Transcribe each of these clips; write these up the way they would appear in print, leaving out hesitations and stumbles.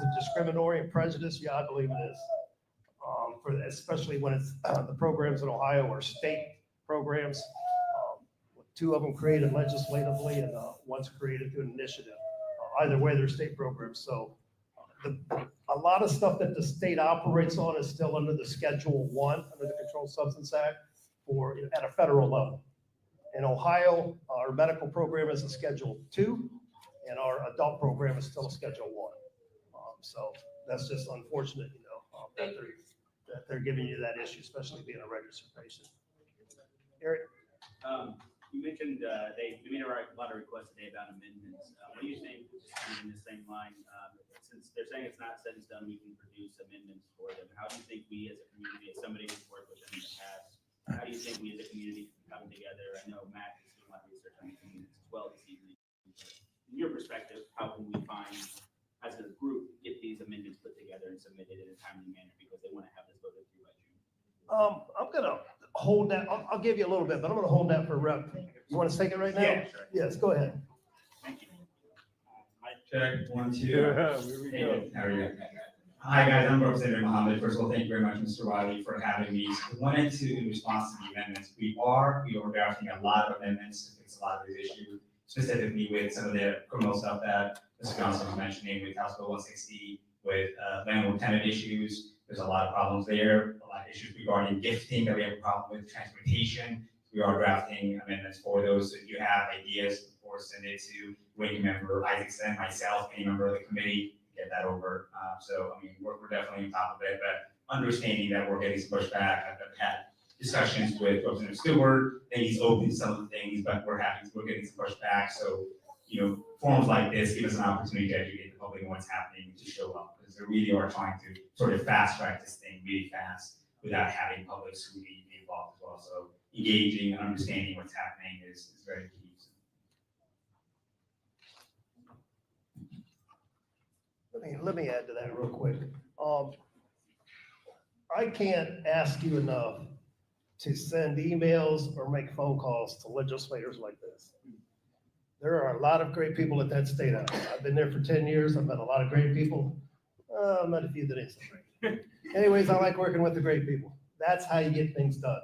it discriminatory and prejudice? Yeah, I believe it is. Especially when it's the programs in Ohio are state programs. Two of them created legislatively and one's created through an initiative. Either way, they're state programs. So a lot of stuff that the state operates on is still under the Schedule 1, under the Controlled Substance Act, or at a federal level. In Ohio, our medical program is a Schedule 2, and our adult program is still a Schedule 1. So that's just unfortunate, that they're giving you that issue, especially being a registered patient. Eric? You mentioned we made a lot of requests today about amendments. What do you think, just kind of in the same line, since they're saying it's not set in stone, we can produce amendments for them. How do you think we as a community, as somebody who's worked with them in the past, how do you think we as a community can come together? I know Matt is doing a lot of research on these amendments as well this evening. In your perspective, how can we find, as a group, get these amendments put together and submitted in a timely manner because they want to have this voted through by June? I'm gonna hold that. I'll give you a little bit, but I'm gonna hold that for Rep. You want to take it right now? Yeah, sure. Yes, go ahead. Thank you. Mic check, 1, 2. Here we go. How are you? Hi guys, I'm Representative Mohammed. First of all, thank you very much, Mr. Wiley, for having me. I wanted to, in response to the amendments, we are drafting a lot of amendments to fix a lot of these issues, specifically with some of the criminal stuff that Mr. Johnson was mentioning with House Bill 160, with landlord-tenant issues. There's a lot of problems there, a lot of issues regarding gifting that we have a problem with, transportation. We are drafting amendments for those. So if you have ideas, of course, send it to Ranking Member Isaacson, myself, any member of the committee, get that over. So, I mean, we're definitely on top of it, but understanding that we're getting some pushback. I've had discussions with Representative Stewart, and he's open to some of the things, but we're getting some pushback. So, forums like this give us an opportunity to educate the public on what's happening, to show up, because they really are trying to sort of fast track this thing really fast without having public scrutiny be involved as well. So engaging and understanding what's happening is very key. Let me add to that real quick. I can't ask you enough to send emails or make phone calls to legislators like this. There are a lot of great people at that state house. I've been there for 10 years. I've met a lot of great people. I've met a few that ain't so great. Anyways, I like working with the great people. That's how you get things done.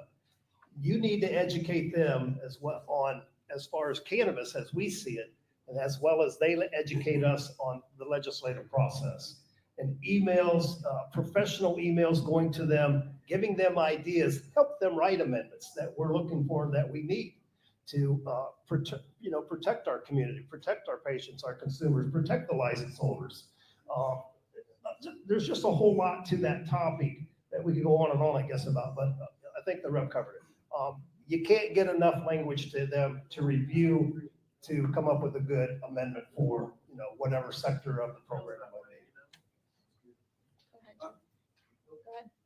You need to educate them as well on, as far as cannabis as we see it, and as well as they educate us on the legislative process. And emails, professional emails going to them, giving them ideas, help them write amendments that we're looking for, that we need to protect our community, protect our patients, our consumers, protect the license holders. There's just a whole lot to that topic that we could go on and on, I guess, about, but I think the rep covered it. You can't get enough language to them to review to come up with a good amendment for, whatever sector of the program it might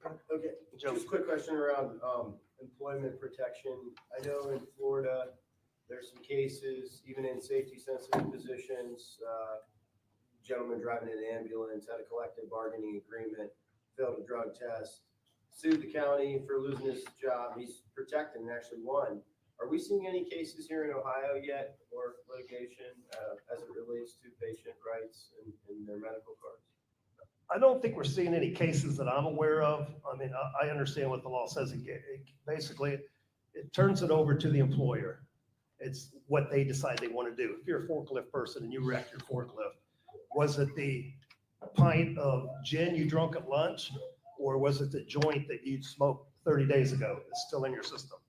be. Okay, just a quick question around employment protection. I know in Florida, there's some cases, even in safety sensitive positions, gentleman driving an ambulance had a collective bargaining agreement, failed a drug test, sued the county for losing his job. He's protected and actually won. Are we seeing any cases here in Ohio yet, or litigation as it relates to patient rights and their medical cards? I don't think we're seeing any cases that I'm aware of. I mean, I understand what the law says. Basically, it turns it over to the employer. It's what they decide they want to do. If you're a forklift person and you wrecked your forklift, was it the pint of gin you drunk at lunch, or was it the joint that you smoked 30 days ago that's still in your system?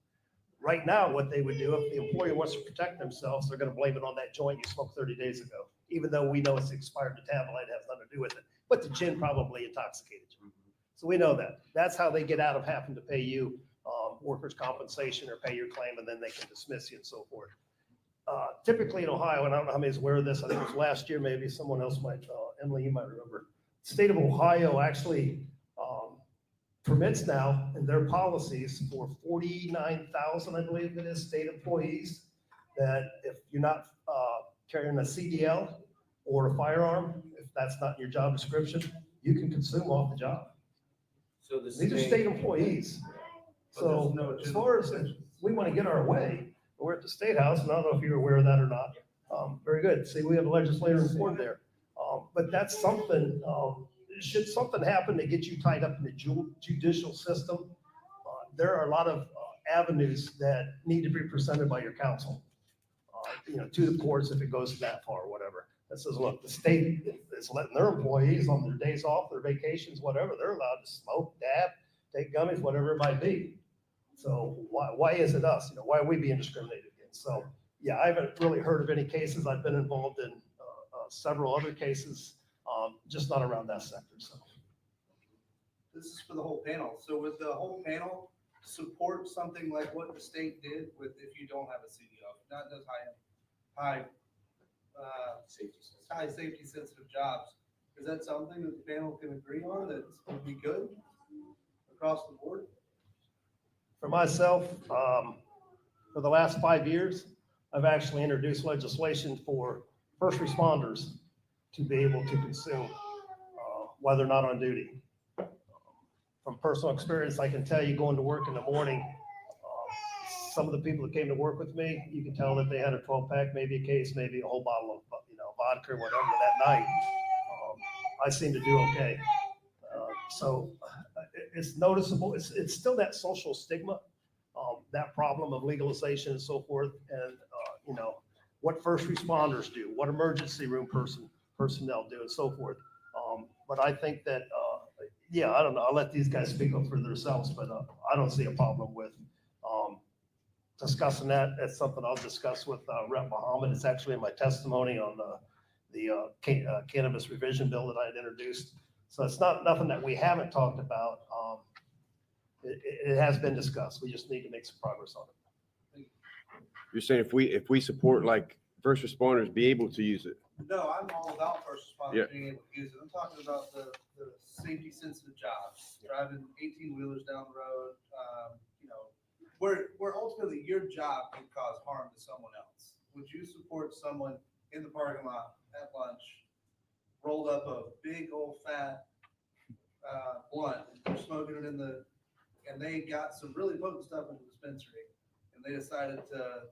Right now, what they would do, if the employer wants to protect themselves, they're going to blame it on that joint you smoked 30 days ago, even though we know it's expired metabolite, has nothing to do with it. But the gin probably intoxicated you. So we know that. That's how they get out of having to pay you workers' compensation or pay your claim, and then they can dismiss you and so forth. Typically in Ohio, and I don't know how many is aware of this, I think it was last year, maybe someone else might, Emily, you might remember. The state of Ohio actually permits now in their policies for 49,000, I believe it is, state employees, that if you're not carrying a CDL or a firearm, if that's not in your job description, you can consume off the job. So these are state employees. So as far as we want to get our way, we're at the State House, and I don't know if you're aware of that or not. Very good. See, we have a legislator in Ford there. But that's something, should something happen to get you tied up in the judicial system, there are a lot of avenues that need to be presented by your counsel, to the courts if it goes that far or whatever. That says, look, the state is letting their employees on their days off, their vacations, whatever, they're allowed to smoke, dab, take gummies, whatever it might be. So why is it us? Why are we being discriminated against? So yeah, I haven't really heard of any cases. I've been involved in several other cases, just not around that sector. So This is for the whole panel. So would the whole panel support something like what the state did with if you don't have a CDO, not those high safety sensitive jobs? Is that something that the panel can agree on that would be good across the board? for myself, for the last 5 years, I've actually introduced legislation for first responders to be able to consume while they're not on duty. From personal experience, I can tell you going to work in the morning, some of the people that came to work with me, you can tell that they had a 12-pack, maybe a case, maybe a whole bottle of vodka or whatever that night. I seem to do okay. So it's noticeable. It's still that social stigma, that problem of legalization and so forth. And, what first responders do, what emergency room personnel do and so forth. But I think that, I don't know. I'll let these guys speak up for themselves, but I don't see a problem with discussing that. That's something I'll discuss with Rep. Muhammad. It's actually in my testimony on the cannabis revision bill that I had introduced. So it's nothing that we haven't talked about. It has been discussed. We just need to make some progress on it. You're saying if we support like first responders be able to use it? No, I'm all about first responders Yeah. being able to use it. I'm talking about the safety sensitive jobs, driving 18-wheelers down the road, where ultimately your job can cause harm to someone else. Would you support someone in the parking lot at lunch, rolled up a big old fat blunt, they're smoking it and they got some really potent stuff in the dispensary, and they decided to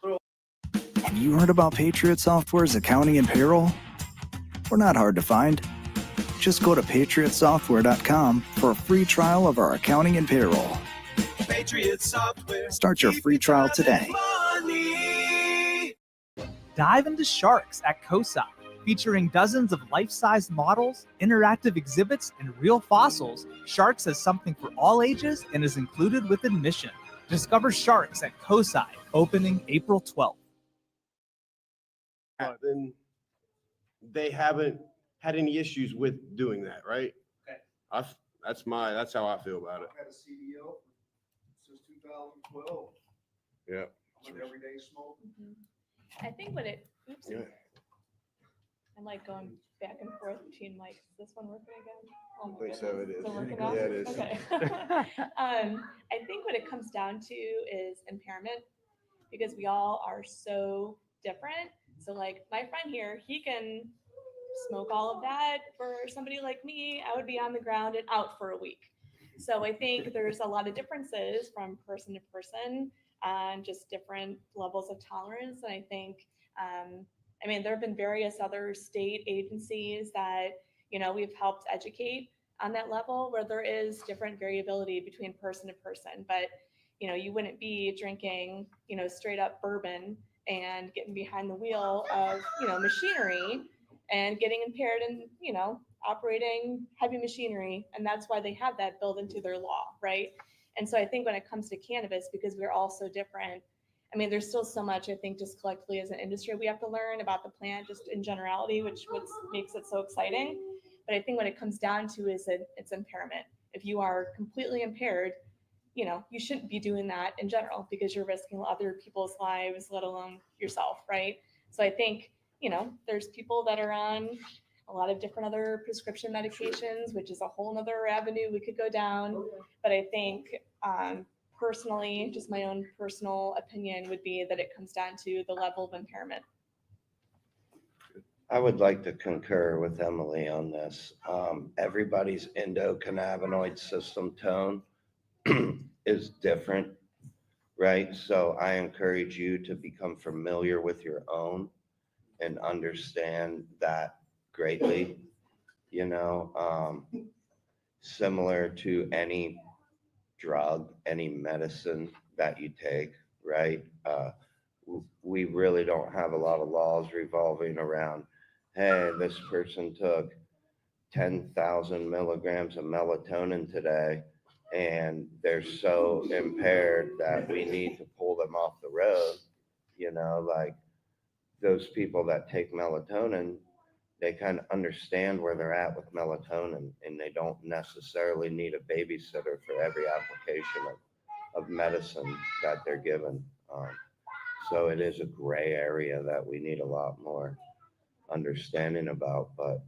throw. Have you heard about Patriot Software's accounting and payroll? We're not hard to find. Just go to patriotsoftware.com for a free trial of our accounting and payroll. Patriot Software. Start your free trial today. Dive into sharks at COSI, featuring dozens of life-sized models, interactive exhibits, and real fossils. Sharks has something for all ages and is included with admission. Discover sharks at COSI, opening April 12th. Then they haven't had any issues with doing that, right? Okay. That's how I feel about it. I've had a CDL since 2012. Yeah. I'm an everyday smoker. I think when it, oops, Yeah. I'm like going back and forth between mics. Is this one working again? Oh my I think so, goodness. it is. it working now? Yeah, it is. Okay. I think what it comes down to is impairment, because we all are so different. So like my friend here, he can smoke all of that. For somebody like me, I would be on the ground and out for a week. So I think there's a lot of differences from person to person and just different levels of tolerance. And I think, there have been various other state agencies that, we've helped educate on that level where there is different variability between person to person. But, you wouldn't be drinking, straight up bourbon and getting behind the wheel of, machinery and getting impaired in, operating heavy machinery. And that's why they have that built into their law, right? And so I think when it comes to cannabis, because we're all so different, there's still so much, I think, just collectively as an industry, we have to learn about the plant just in generality, which makes it so exciting. But I think what it comes down to is that it's impairment. If you are completely impaired, you shouldn't be doing that in general because you're risking other people's lives, let alone yourself, right? So I think, there's people that are on a lot of different other prescription medications, which is a whole nother avenue we could go down. But I think personally, just my own personal opinion would be that it comes down to the level of impairment. I would like to concur with Emily on this. Everybody's endocannabinoid system tone is different, right? So I encourage you to become familiar with your own and understand that greatly, you know, similar to any drug, any medicine that you take, right? We really don't have a lot of laws revolving around, hey, this person took 10,000 milligrams of melatonin today, and they're so impaired that we need to pull them off the road. You know, like those people that take melatonin, they kind of understand where they're at with melatonin, and they don't necessarily need a babysitter for every application of medicine that they're given. So it is a gray area that we need a lot more understanding about. But,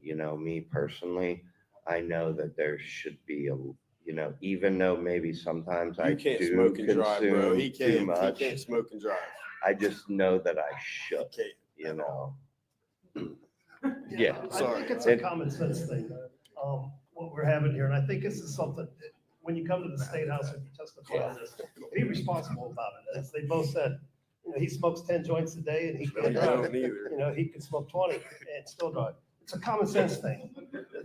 you know, me personally, I know that there should be a, you know, even though maybe sometimes I You can't do smoke and drive, bro. He consume too can't. much, He can't smoke and drive. I just know that I should, He can't. you know. Yeah, Yeah. I Sorry. think it's a common sense thing, what we're having here, and I think this is something, that when you come to the State House and you testify on this, be responsible about it. As they both said, you know, he smokes 10 joints a day and he No, can you drive. don't either. You know, he can smoke 20 and still drive. It's a common sense thing.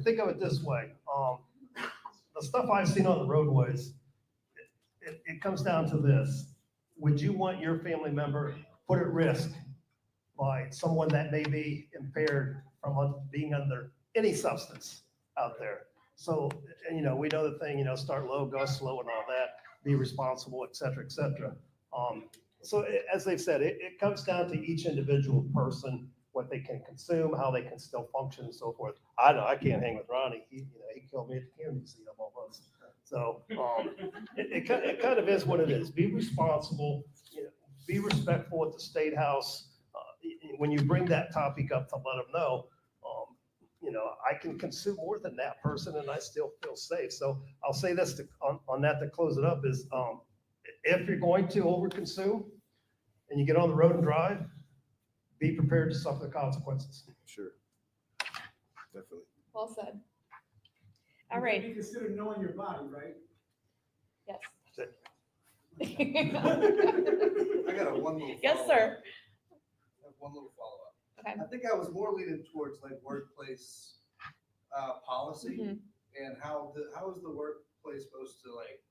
Think of it this way, the stuff I've seen on the roadways, it comes down to this. Would you want your family member put at risk by someone that may be impaired from being under any substance out there? So, and you know, we know the thing, you know, start low, go slow and all that, be responsible, et cetera, et cetera. So as they've said, it comes down to each individual person, what they can consume, how they can still function and so forth. I know I can't hang with Ronnie. He, you know, he killed me at the Cannabis museum almost. So, it kind of is what it is. Be responsible, you know, be respectful at the State House. When you bring that topic up, to let them know, you know, I can consume more than that person and I still feel safe. So I'll say this on that to close it up is, if you're going to overconsume and you get on the road and drive, be prepared to suffer the consequences. Sure. Definitely. Well said. All right. You consider knowing your body, right? Yes. I got one little. Yes, follow-up. sir. I have one little follow-up. Okay. I think I was more leaning towards like workplace policy Mhm. and how is the workplace supposed to like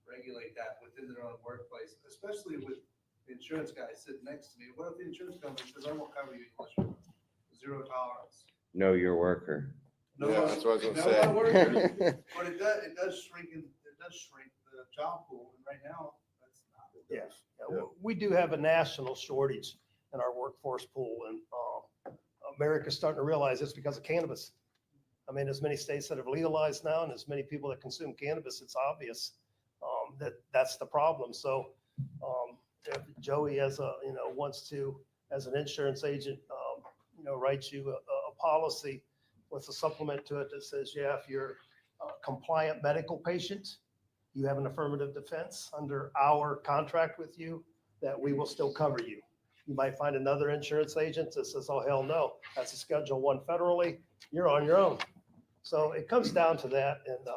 regulate that within their own workplace, especially with the insurance guy sitting next to me. What if the insurance company says, I won't cover you unless you're zero tolerance? Know your worker. No, Yeah, that's what I was gonna no say. one works, but it does shrink the job pool, and right now, that's not. Yes. Yeah, we do have a national shortage in our workforce pool, and America's starting to realize it's because of cannabis. I mean, as many states that have legalized now and as many people that consume cannabis, it's obvious that that's the problem. So if Joey wants to, as an insurance agent, write you a policy with a supplement to it that says, yeah, if you're a compliant medical patient, you have an affirmative defense under our contract with you, that we will still cover you. You might find another insurance agent that says, oh, hell no, that's a Schedule I federally, you're on your own. So it comes down to that, and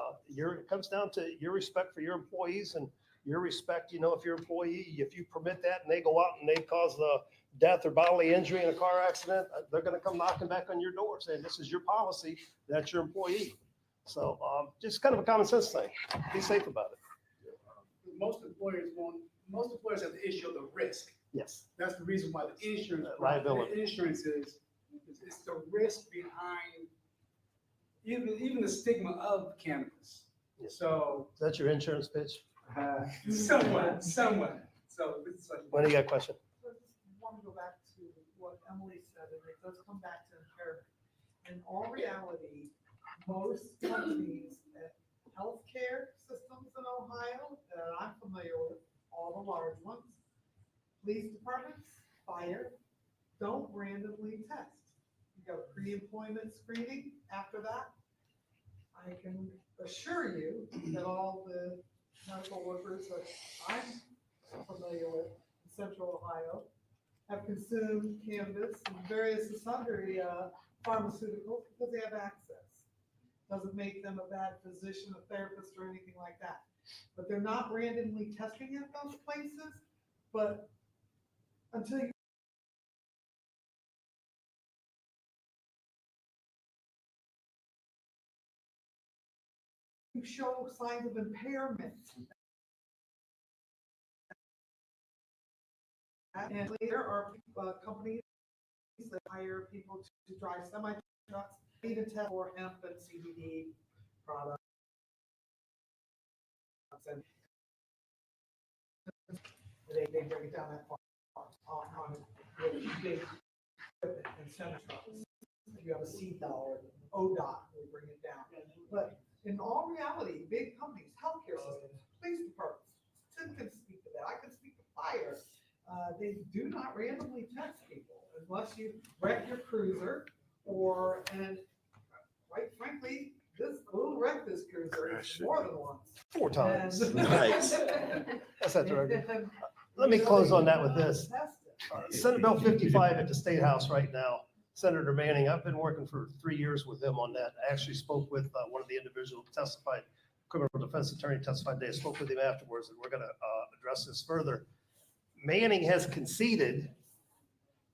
it comes down to your respect for your employees and your respect, if your employee, if you permit that and they go out and they cause the death or bodily injury in a car accident, they're gonna come knocking back on your door saying, this is your policy, that's your employee. So just kind of a common sense thing. Be safe about it. Most employers have the issue of the risk. Yes. That's the reason why the insurance. Liability. Insurance is, it's the risk behind even the stigma of cannabis. Yes. So. Is that your insurance pitch? Somewhat. So it's like. When do you got a question? I just want to go back to what Emily said, and it does come back to impairment. In all reality, most companies, healthcare systems in Ohio that I'm familiar with, all the large ones, police departments, fire, don't randomly test. You go pre-employment screening. After that, I can assure you that all the medical workers that I'm familiar with in Central Ohio have consumed cannabis and various sundry pharmaceuticals because they have access. Doesn't make them a bad physician, a therapist, or anything like that. But they're not randomly testing at those places. But until you you show signs of impairment. And there are companies that hire people to drive semi-trucks, even test for hemp and CBD products. And they bring it down that far on really big equipment and semi-trucks. If you have a CDOT or ODOT, we bring it down. But in all reality, big companies, healthcare systems, police departments, Tim can speak to that, I can speak to fire. They do not randomly test people unless you wreck your cruiser and quite frankly, we'll wreck this cruiser more than once. 4 times. And- Nice. That's not the record. And, Let me you know, close they on that do with not this. test it. Senate Bill 55 at the State House right now. Senator Manning, I've been working for 3 years with him on that. I actually spoke with one of the individuals who testified, criminal defense attorney testified today. I spoke with him afterwards, and we're going to address this further. Manning has conceded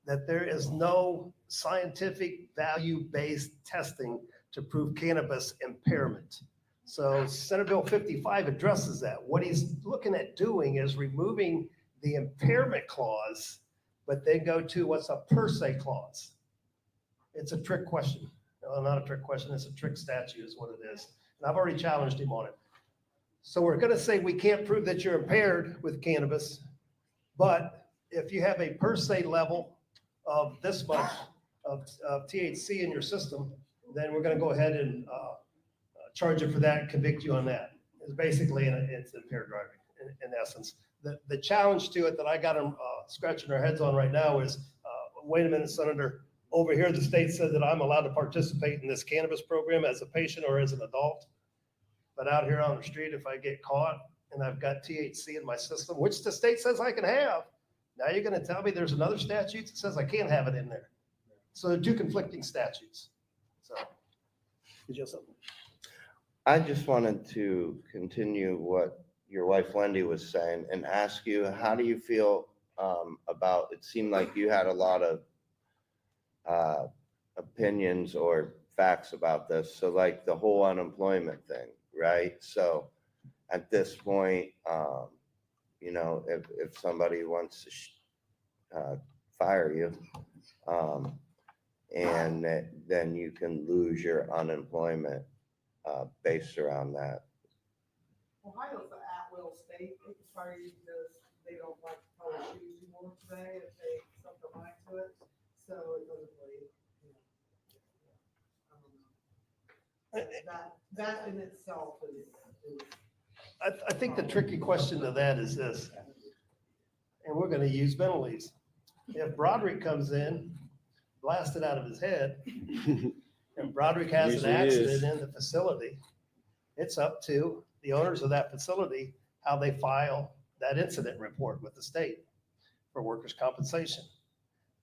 that there is no scientific value-based testing to prove cannabis impairment. So Senate Bill 55 addresses that. What he's looking at doing is removing the impairment clause, but then go to what's a per se clause. It's a trick question. Well, not a trick question, it's a trick statute is what it is. And I've already challenged him on it. So we're gonna say we can't prove that you're impaired with cannabis, but if you have a per se level of this much of THC in your system, then we're gonna go ahead and charge you for that and convict you on that. It's basically, it's impaired driving in essence. The challenge to it that I got them scratching their heads on right now is, wait a minute, Senator, over here, the state said that I'm allowed to participate in this cannabis program as a patient or as an adult. But out here on the street, if I get caught and I've got THC in my system, which the state says I can have, now you're gonna tell me there's another statute that says I can't have it in there. So they're 2 conflicting statutes. So, did you have something? I just wanted to continue what your wife Wendy was saying and ask you, how do you feel about, it seemed like you had a lot of opinions or facts about this. So like the whole unemployment thing, right? So at this point, you know, if somebody wants to fire you, and then you can lose your unemployment based around that. Ohio's an at-will state, they can fire you because they don't like the color shoes you wore today, if they set their mind to it, so it doesn't really, you know, I don't know. That in itself is. I think the tricky question to that is this, and we're gonna use Beneleaves. If Broderick comes in, blasted out of his head, and Broderick has an Usually accident is. in the facility, it's up to the owners of that facility how they file that incident report with the state for workers' compensation.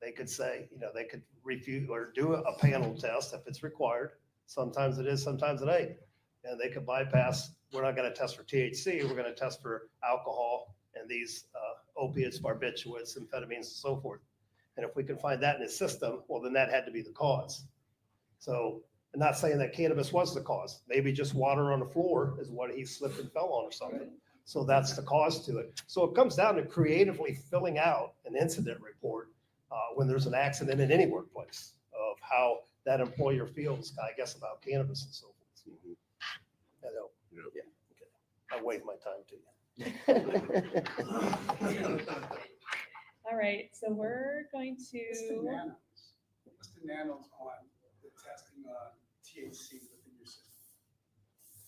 They could say, you know, they could refuse or do a panel test if it's required. Sometimes it is, sometimes it ain't. And they could bypass, we're not gonna test for THC, we're gonna test for alcohol and these opiates, barbiturates, amphetamines, and so forth. And if we can find that in his system, well, then that had to be the cause. So I'm not saying that cannabis was the cause. Maybe just water on the floor is what he slipped and fell on or something. So that's the cause to it. So it comes down to creatively filling out an incident report when there's an accident in any workplace of how that employer feels, I guess, about cannabis and so forth. I know. Yeah. Okay. I waive my time to you. All right, so we're going What's the to, nanos on the testing on THC within your system?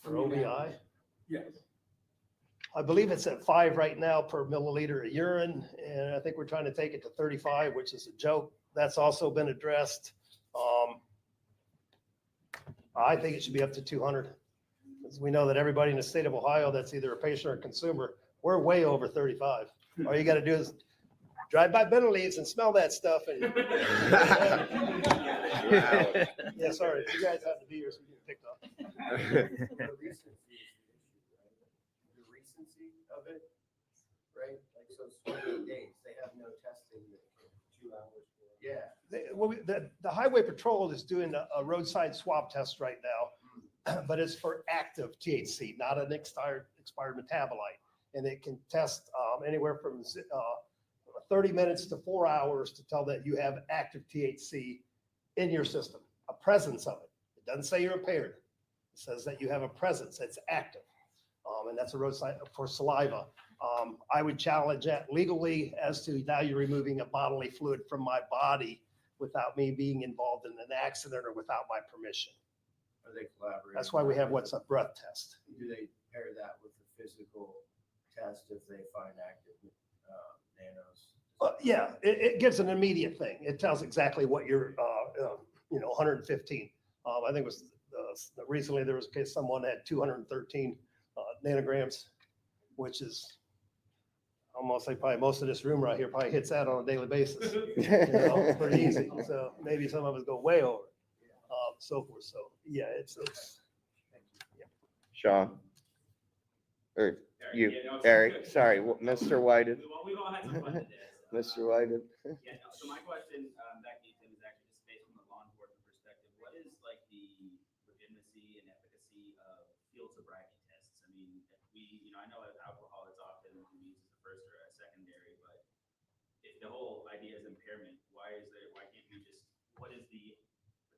For OBI, Yes. I believe it's at 5 right now per milliliter of urine, and I think we're trying to take it to 35, which is a joke. That's also been addressed. I think it should be up to 200. Because we know that everybody in the state of Ohio that's either a patient or a consumer, we're way over 35. All you got to do is drive by Beneleaves and smell that stuff. And yeah, sorry, you guys have to be here so we get picked up. The recency of it, right? Like, so it's 28 days, they have no testing, 2 hours. Yeah. The Highway Patrol is doing a roadside swab test right now. but it's for active THC, not an expired metabolite. And it can test anywhere from 30 minutes to 4 hours to tell that you have active THC in your system, a presence of it. It doesn't say you're impaired. It says that you have a presence that's active. And that's a roadside for saliva. I would challenge that legally as to now you're removing a bodily fluid from my body without me being involved in an accident or without my permission. Are they collaborating? That's why we have what's a breath test. Do they pair that with the physical test if they find active nanos? Yeah, it gives an immediate thing. It tells exactly what you're, 115. I think it was recently there was a case, someone had 213 nanograms, which is almost like probably most of this room right here probably hits that on a daily basis. Pretty easy. So maybe some of us go way over, so forth. So yeah, it's. Sean? Or you, Eric, sorry, Mr. Whited. We've all had some fun today. Mr. Whited. Yeah, no, so my question, Becky, Tim, is actually just based from the law enforcement perspective. What is like the legitimacy and efficacy of field sobriety tests? I mean, if we, I know that alcohol is often used as a first or a secondary, but if the whole idea is impairment, why can't we just, what is the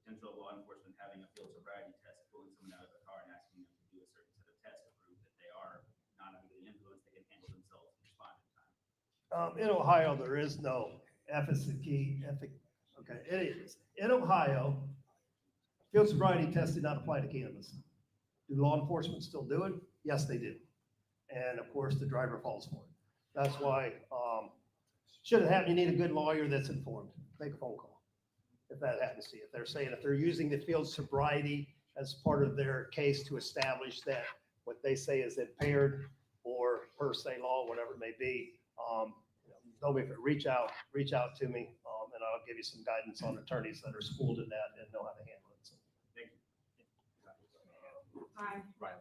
potential of law enforcement having a field sobriety test, pulling someone out of the car and asking them to do a certain set of tests to prove that they are not under the influence, they can handle themselves and respond in time? In Ohio, there is no efficacy. Okay, it is. In Ohio, field sobriety tests did not apply to cannabis. Do law enforcement still do it? Yes, they do. And of course, the driver falls for it. That's why, should it happen, you need a good lawyer that's informed. Make a phone call if that happens to you. If they're saying, if they're using the field sobriety as part of their case to establish that what they say is impaired or per se law, whatever it may be, don't be afraid. Reach out to me, and I'll give you some guidance on attorneys that are schooled in that and know how to handle it. So, Thank you. Hi. Right.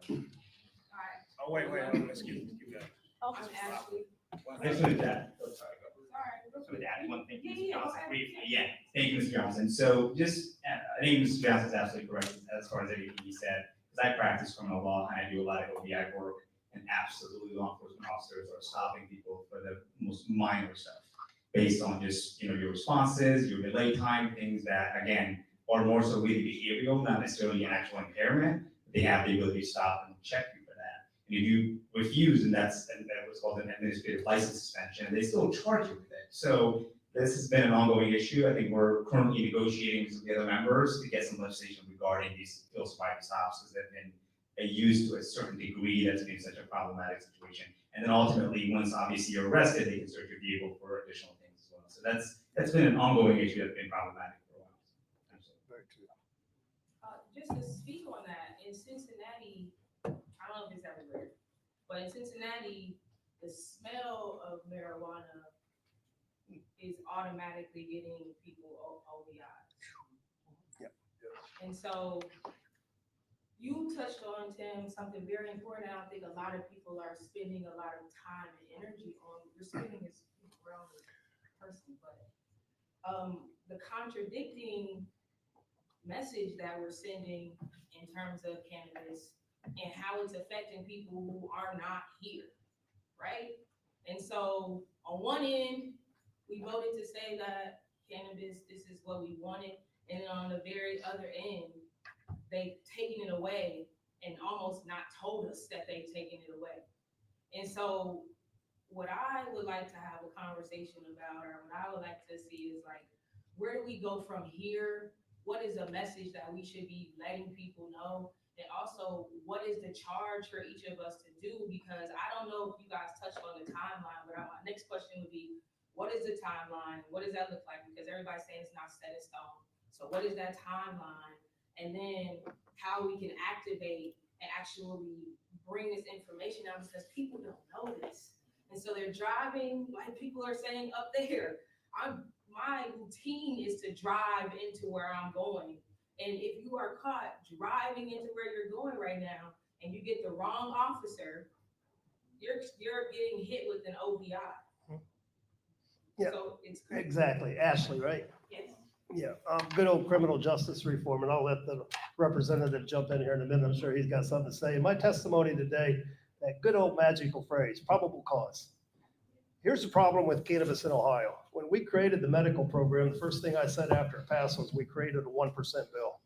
Hi. Oh, wait, excuse me. You got it. I'm Ashley. Just with that. Oh, sorry. Sorry. So with that, one thing, Mr. Yeah, Johnson, okay. briefly, thank you, Mr. Johnson. So just, I think Mr. Johnson is absolutely correct as far as everything he said, because I practice criminal law and I do a lot of OBI work, and absolutely law enforcement officers are stopping people for the most minor stuff based on just, your responses, your delay time, things that, again, are more so really behavioral, not necessarily an actual impairment. They have the ability to stop and check you for that. And if you refuse, and that's what's called an administrative license suspension, they still charge you with it. So this has been an ongoing issue. I think we're currently negotiating with the other members to get some legislation regarding these field sobriety stops, because they've been used to a certain degree. That's been such a problematic situation. And then ultimately, once obviously you're arrested, they can search your vehicle for additional things as well. So that's been an ongoing issue that's been problematic for a while. very true. Just to speak on that, in Cincinnati, I don't know if it's everywhere, but in Cincinnati, the smell of marijuana is automatically getting people OVIs. Yep. And so you touched on, Tim, something very important. I don't think a lot of people are spending a lot of time and energy on. You're spending this around this person, but the contradicting message that we're sending in terms of cannabis and how it's affecting people who are not here, right? And so on one end, we voted to say that cannabis, this is what we wanted, and then on the very other end, they've taken it away and almost not told us that they've taken it away. And so what I would like to have a conversation about, or what I would like to see is like, where do we go from here? What is a message that we should be letting people know? And also, what is the charge for each of us to do? Because I don't know if you guys touched on the timeline, but my next question would be, what is the timeline? What does that look like? Because everybody's saying it's not set in stone. So what is that timeline? And then how we can activate and actually bring this information out, because people don't know this. And so they're driving, like people are saying up there, my routine is to drive into where I'm going. And if you are caught driving into where you're going right now and you get the wrong officer, you're getting hit with an OVI. Yeah, So it's crazy. exactly. Ashley, right? Yes. Yeah, good old criminal justice reform, and I'll let the representative jump in here in a minute. I'm sure he's got something to say. In my testimony today, that good old magical phrase, probable cause. Here's the problem with cannabis in Ohio. When we created the medical program, the first thing I said after it passed was we created a 1% bill.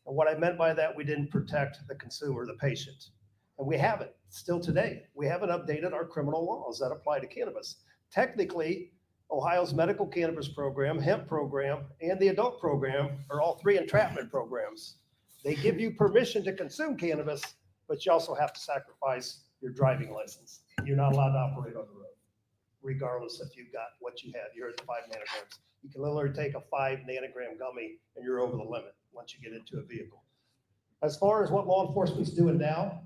And what I meant by that, we didn't protect the consumer, the patient. And we haven't, still today. We haven't updated our criminal laws that apply to cannabis. Technically, Ohio's medical cannabis program, hemp program, and the adult program are all three entrapment programs. They give you permission to consume cannabis, but you also have to sacrifice your driving license. You're not allowed to operate on the road, regardless if you've got what you have. You're at 5 nanograms. You can literally take a 5 nanogram gummy and you're over the limit once you get into a vehicle. As far as what law enforcement's doing now,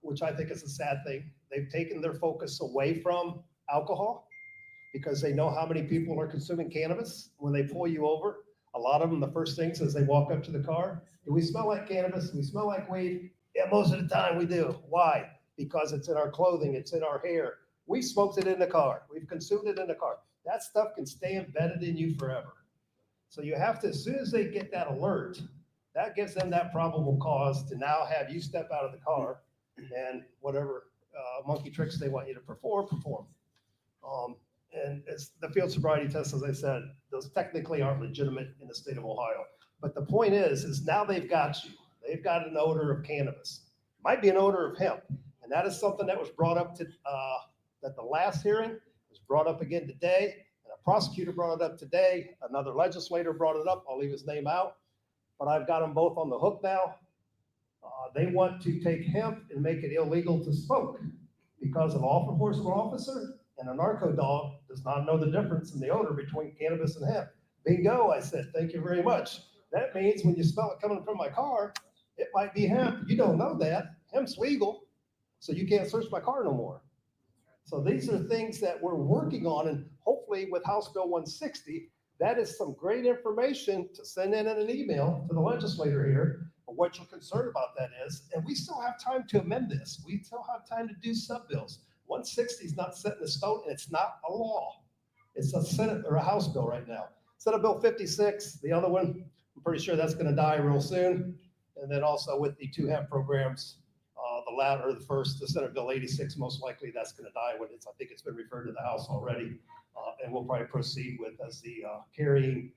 which I think is a sad thing, they've taken their focus away from alcohol because they know how many people are consuming cannabis. When they pull you over, a lot of them, the first things as they walk up to the car, do we smell like cannabis? Do we smell like weed? Yeah, most of the time we do. Why? Because it's in our clothing, it's in our hair. We smoked it in the car. We've consumed it in the car. That stuff can stay embedded in you forever. So you have to, as soon as they get that alert, that gives them that probable cause to now have you step out of the car and whatever monkey tricks they want you to perform. And it's the field sobriety tests, as I said, those technically aren't legitimate in the state of Ohio. But the point is now they've got you. They've got an odor of cannabis. Might be an odor of hemp. And that is something that was brought up to, at the last hearing, was brought up again today. And a prosecutor brought it up today. Another legislator brought it up. I'll leave his name out. But I've got them both on the hook now. They want to take hemp and make it illegal to smoke because a law enforcement officer and a narco dog does not know the difference in the odor between cannabis and hemp. Bingo, I said, thank you very much. That means when you smell it coming from my car, it might be hemp. You don't know that. Hemp's legal, so you can't search my car no more. So these are things that we're working on, and hopefully with House Bill 160, that is some great information to send in an email to the legislator here of what your concern about that is. And we still have time to amend this. We still have time to do sub-bills. 160 is not set in stone, and it's not a law. It's a Senate or a House bill right now. Senate Bill 56, the other one, I'm pretty sure that's going to die real soon. And then also with the 2 hemp programs, the latter, the first, the Senate Bill 86, most likely that's going to die when I think it's been referred to the House already. And we'll probably proceed with as the carrying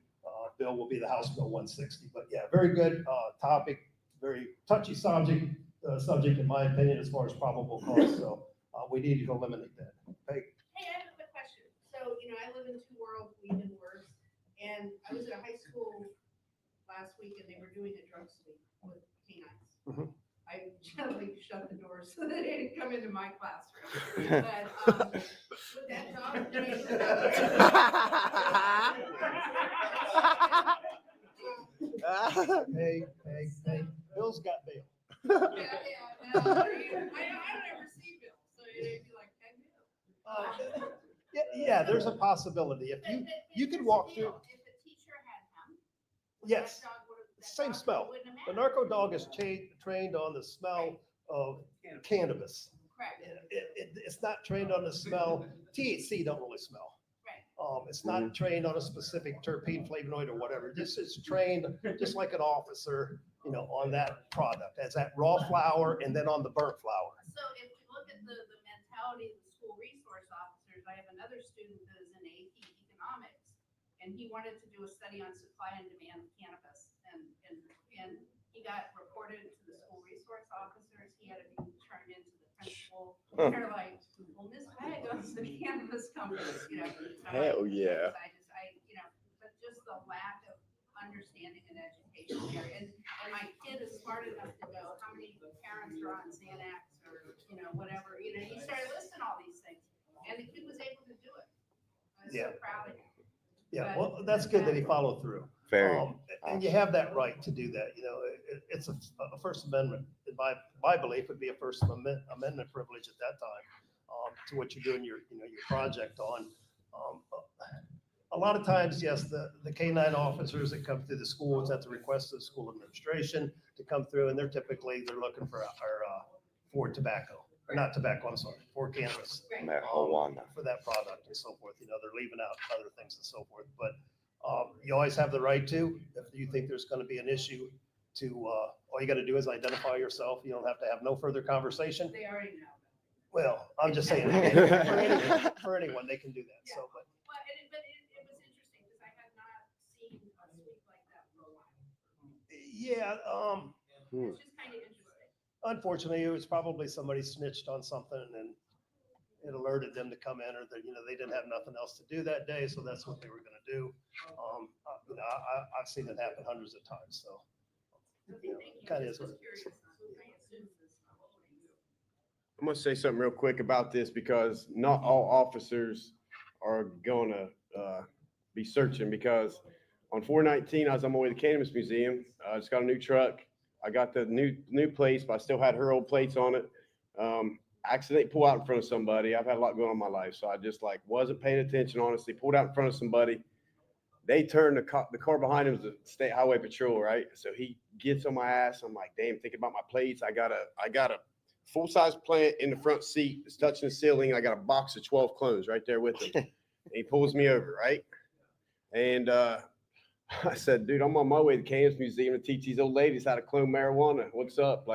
bill will be the House Bill 160. But yeah, very good topic, very touchy subject in my opinion, as far as probable cause. So we need to eliminate that. Hey, I have a quick question. So, I live in 2 worlds, weed and worse. And I was at a high school last week and they were doing a drug sweep with canines. Mhm. I gently shut the door so that they didn't come into my classroom. But with that dog, Hey, Bill's got bail. I don't ever see Bill, so it'd be like, hey, Bill. Yeah, there's a possibility. If you could walk through. If the teacher had him. Yes, same smell. The narco dog is trained on the smell of cannabis. Correct. It's not trained on the smell. THC don't really smell. Right. It's not trained on a specific terpene, flavonoid, or whatever. This is trained just like an officer, on that product, as that raw flower and then on the burnt flower. So if you look at the mentality of the school resource officers, I have another student that is in AP economics, and he wanted to do a study on supply and demand of cannabis, and he got reported to the school resource officers. He had to be turned into the principal. They're like, well, Miss Peg owns the cannabis company, Hell yeah. But just the lack of understanding and education here. And my kid is smart enough to know how many parents are on Xanax or, whatever. He started listing all these things, and the kid was able to do it. I was so proud of him. Yeah, well, that's good that he followed through. Very. And you have that right to do that. It's a First Amendment, in my belief, would be a First Amendment privilege at that time to what you're doing your project on. A lot of times, yes, the canine officers that come through the schools at the request of the school administration to come through, and they're looking for tobacco, or not tobacco, I'm sorry, for cannabis. Marijuana. For that product and so forth. They're leaving out other things and so forth. But You always have the right to, if you think there's going to be an issue to, all you got to do is identify yourself. You don't have to have no further conversation. They already know. Well, I'm just saying, for anyone, they can do that. So, but Well, but it was interesting because I had not seen a speak like that for a while. yeah, It's just kind of interesting. unfortunately, it was probably somebody snitched on something and it alerted them to come in, or that, they didn't have nothing else to do that day, so that's what they were gonna do. I've seen it happen hundreds of times, so. Kind of is what it is. I'm gonna say something real quick about this because not all officers are gonna be searching, because on 4/19, I was on my way to the Cannabis Museum. I just got a new truck. I got the new plates, but I still had her old plates on it. Accidentally pull out in front of somebody. I've had a lot going on in my life, so I just wasn't paying attention, honestly. Pulled out in front of somebody. They turned the car behind him was the State Highway Patrol, right? So he gets on my ass. I'm like, damn, thinking about my plates. I got a full-size plant in the front seat. It's touching the ceiling. I got a box of 12 clones right there with him. And he pulls me over, right? And I said, dude, I'm on my way to the Cannabis Museum to teach these old ladies how to clone marijuana. What's up?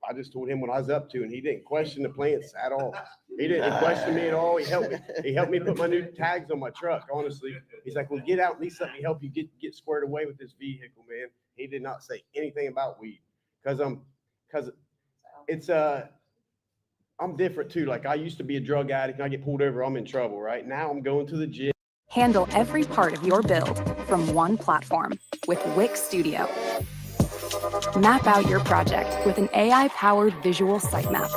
I just told him what I was up to, and he didn't question the plants at all. He didn't question me at all. He helped me put my new tags on my truck, honestly. He's like, well, get out, at least let me help you get squared away with this vehicle, man. He did not say anything about weed, because it's I'm different too. Like, I used to be a drug addict, and I get pulled over, I'm in trouble, right? Now I'm going to the gym. Handle every part of your build from one platform with Wix Studio. Map out your project with an AI-powered visual sitemap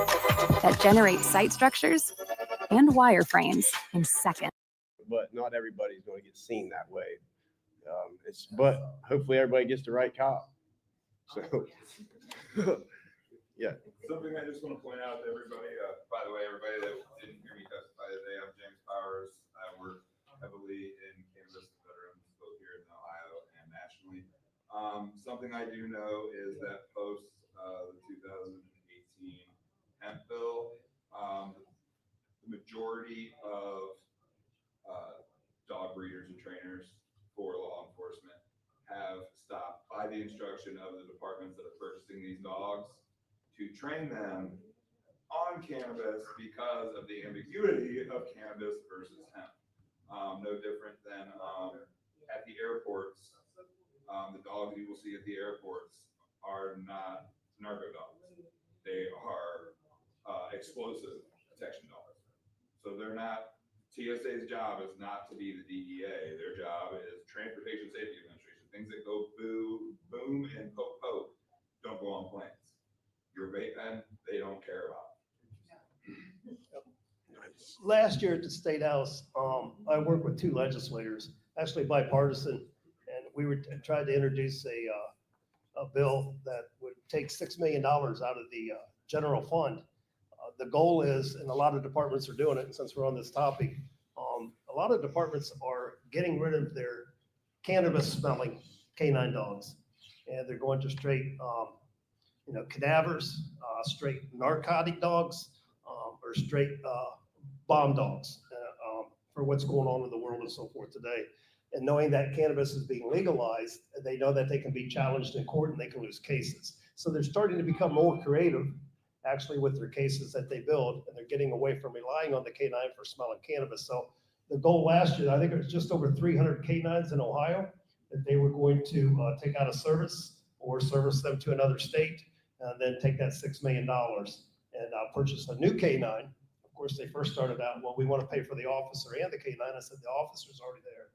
that generates site structures and wireframes in seconds. But not everybody's going to get seen that way. But hopefully everybody gets the right cop. So, yeah. Something I just want to point out to everybody, by the way, everybody that didn't hear me testify today, I'm James Powers. I work heavily in cannabis veterans, both here in Ohio and nationally. Something I do know is that post the 2018 hemp bill, the majority of dog breeders and trainers for law enforcement have stopped by the instruction of the departments that are purchasing these dogs to train them on cannabis because of the ambiguity of cannabis versus hemp. No different than at the airports. The dogs you will see at the airports are not narco dogs. They are explosive detection dogs. So they're not, TSA's job is not to be the DEA. Their job is Transportation Safety Administration. Things that go boom and poke don't go on planes. Your vape pen, they don't care about. last year at the State House, I worked with two legislators, actually bipartisan, and we were trying to introduce a bill that would take $6 million out of the general fund. The goal is, and a lot of departments are doing it, and since we're on this topic, a lot of departments are getting rid of their cannabis smelling canine dogs, and they're going to straight, cadavers, straight narcotic dogs, or straight bomb dogs, for what's going on in the world and so forth today. And knowing that cannabis is being legalized, they know that they can be challenged in court and they can lose cases. So they're starting to become more creative, actually, with their cases that they build, and they're getting away from relying on the canine for smelling cannabis. So the goal last year, I think it was just over 300 canines in Ohio that they were going to take out of service or service them to another state, and then take that $6 million and purchase a new canine. Of course, they first started out, well, we want to pay for the officer and the canine. I said, the officer's already there.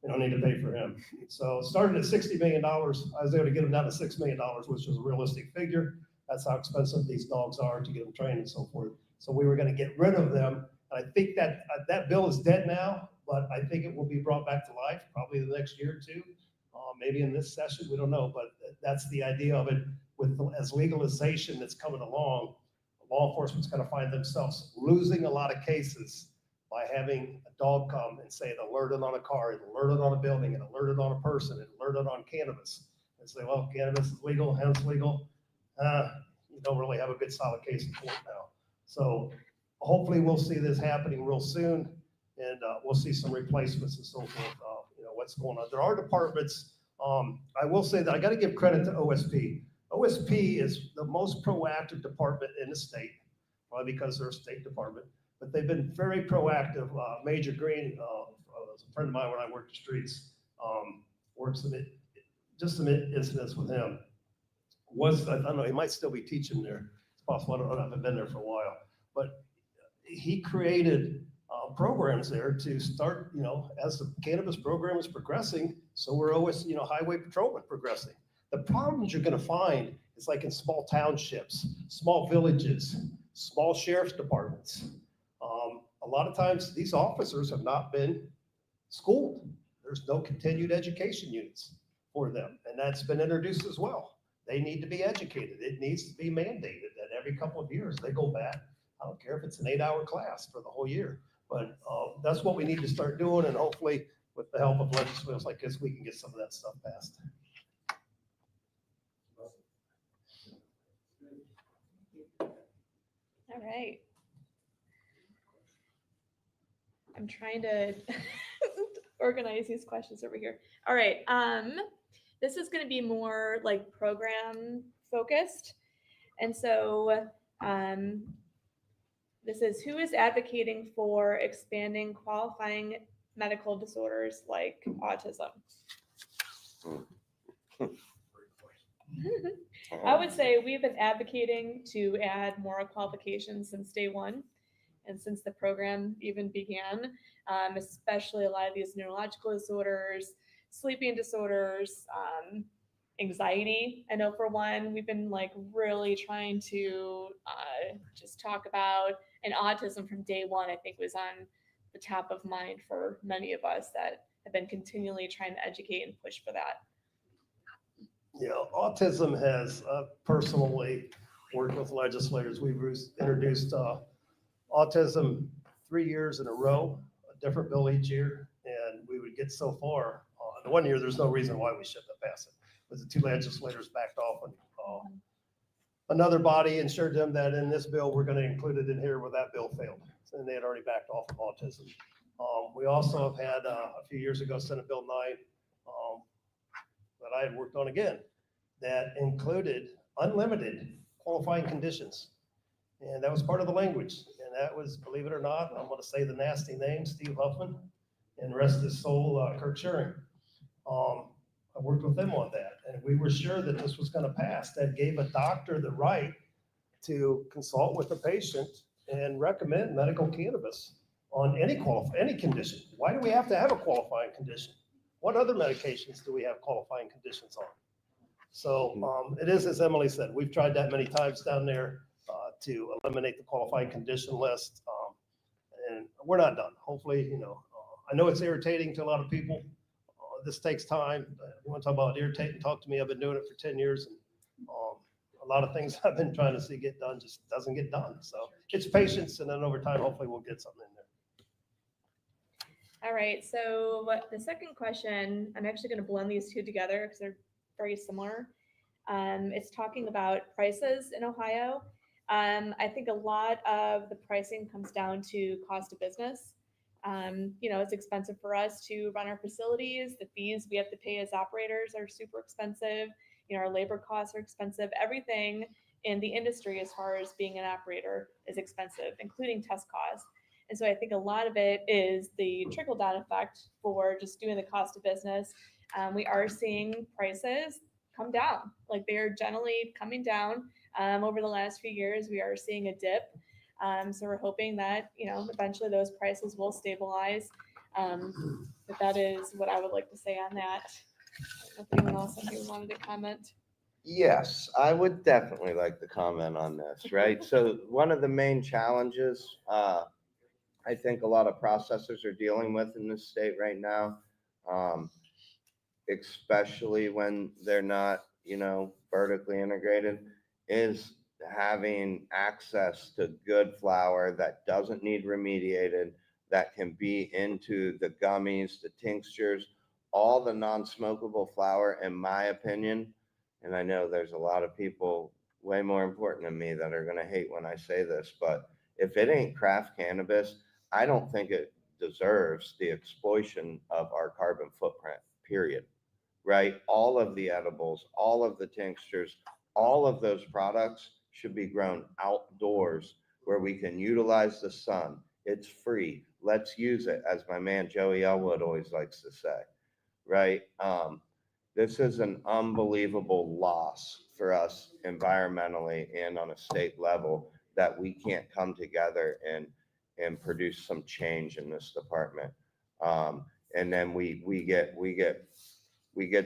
We don't need to pay for him. So starting at $60 million, I was able to get them down to $6 million, which was a realistic figure. That's how expensive these dogs are to get them trained and so forth. So we were going to get rid of them. And I think that that bill is dead now, but I think it will be brought back to life probably the next year or two, maybe in this session, we don't know. But that's the idea of it. With as legalization that's coming along, law enforcement's going to find themselves losing a lot of cases by having a dog come and say it alerted on a car, it alerted on a building, it alerted on a person, it alerted on cannabis, and say, well, cannabis is legal, hemp's legal. You don't really have a good solid case in court now. So hopefully we'll see this happening real soon, and we'll see some replacements and so forth. what's going on. There are departments, I will say that I gotta give credit to OSP. OSP is the most proactive department in the state, probably because they're a state department, but they've been very proactive. Major Green, was a friend of mine when I worked the streets, worked some incidents with him. I don't know, he might still be teaching there. It's possible, I haven't been there for a while, but he created programs there to start, as the cannabis program is progressing, so we're always, highway patrolmen progressing. The problems you're gonna find is like in small townships, small villages, small sheriff's departments. A lot of times these officers have not been schooled. There's no continued education units for them, and that's been introduced as well. They need to be educated. It needs to be mandated that every couple of years they go back. I don't care if it's an 8-hour class for the whole year, but that's what we need to start doing, and hopefully with the help of legislators like this, we can get some of that stuff passed. All right. I'm trying to organize these questions over here. All right. This is going to be more like program focused. And so this is who is advocating for expanding qualifying medical disorders like autism? I would say we've been advocating to add more qualifications since day one and since the program even began, especially a lot of these neurological disorders, sleeping disorders, anxiety. I know for one, we've been like really trying to just talk about, and autism from day one, I think was on the top of mind for many of us that have been continually trying to educate and push for that. Autism has personally worked with legislators. We've introduced autism 3 years in a row, a different bill each year, and we would get so far. The 1 year, there's no reason why we shouldn't have passed it, but the 2 legislators backed off, and another body assured them that in this bill, we're going to include it in here where that bill failed. And they had already backed off of autism. We also have had a few years ago, Senate Bill 9, that I had worked on again, that included unlimited qualifying conditions. And that was part of the language. And that was, believe it or not, I'm going to say the nasty name, Steve Huffman, and rest his soul, Kirk Schering. I worked with them on that, and we were sure that this was going to pass. That gave a doctor the right to consult with the patient and recommend medical cannabis on any condition. Why do we have to have a qualifying condition? What other medications do we have qualifying conditions on? So it is, as Emily said, we've tried that many times down there to eliminate the qualifying condition list, and we're not done. Hopefully, I know it's irritating to a lot of people. This takes time. You want to talk about irritating? Talk to me. I've been doing it for 10 years, and a lot of things I've been trying to see get done just doesn't get done. So it's patience, and then over time, hopefully, we'll get something in there. All right. So the second question, I'm actually going to blend these two together because they're very similar. It's talking about prices in Ohio. I think a lot of the pricing comes down to cost of business. It's expensive for us to run our facilities. The fees we have to pay as operators are super expensive. Our labor costs are expensive. Everything in the industry as far as being an operator is expensive, including test costs. And so I think a lot of it is the trickle down effect for just doing the cost of business. We are seeing prices come down. Like they are generally coming down over the last few years. We are seeing a dip. So we're hoping that, eventually those prices will stabilize. But that is what I would like to say on that. I don't know if anyone else on here wanted to comment. Yes, I would definitely like to comment on this, right? So one of the main challenges I think a lot of processors are dealing with in this state right now, especially when they're not, vertically integrated, is having access to good flower that doesn't need remediated, that can be into the gummies, the tinctures, all the non-smokable flower, in my opinion. And I know there's a lot of people way more important than me that are going to hate when I say this, but if it ain't craft cannabis, I don't think it deserves the exploitation of our carbon footprint, period. Right? All of the edibles, all of the tinctures, all of those products should be grown outdoors where we can utilize the sun. It's free. Let's use it, as my man Joey Elwood always likes to say, right? This is an unbelievable loss for us environmentally and on a state level that we can't come together and produce some change in this department. And then we get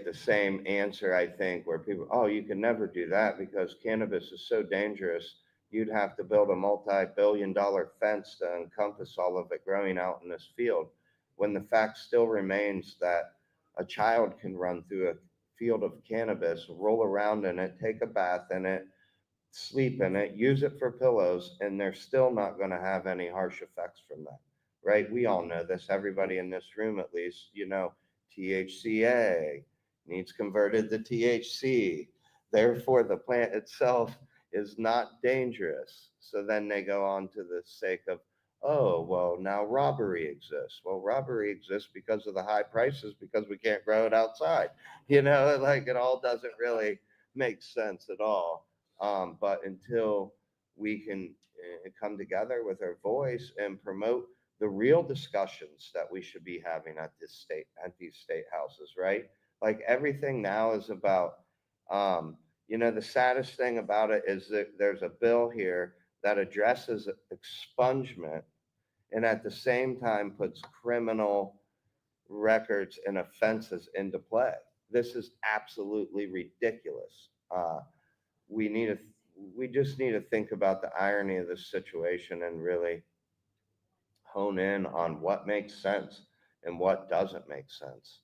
the same answer, I think, where people, oh, you can never do that because cannabis is so dangerous. You'd have to build a multi-billion-dollar fence to encompass all of it growing out in this field. When the fact still remains that a child can run through a field of cannabis, roll around in it, take a bath in it, sleep in it, use it for pillows, and they're still not going to have any harsh effects from that, right? We all know this. Everybody in this room, at least, you know, THCA needs converted to THC. Therefore, the plant itself is not dangerous. So then they go on to the sake of, oh, well, now robbery exists. Well, robbery exists because of the high prices, because we can't grow it outside. You know, like it all doesn't really make sense at all. But until we can come together with our voice and promote the real discussions that we should be having at these state houses, right? Like everything now is about, you know, the saddest thing about it is that there's a bill here that addresses expungement and at the same time puts criminal records and offenses into play. This is absolutely ridiculous. We just need to think about the irony of this situation and really hone in on what makes sense and what doesn't make sense.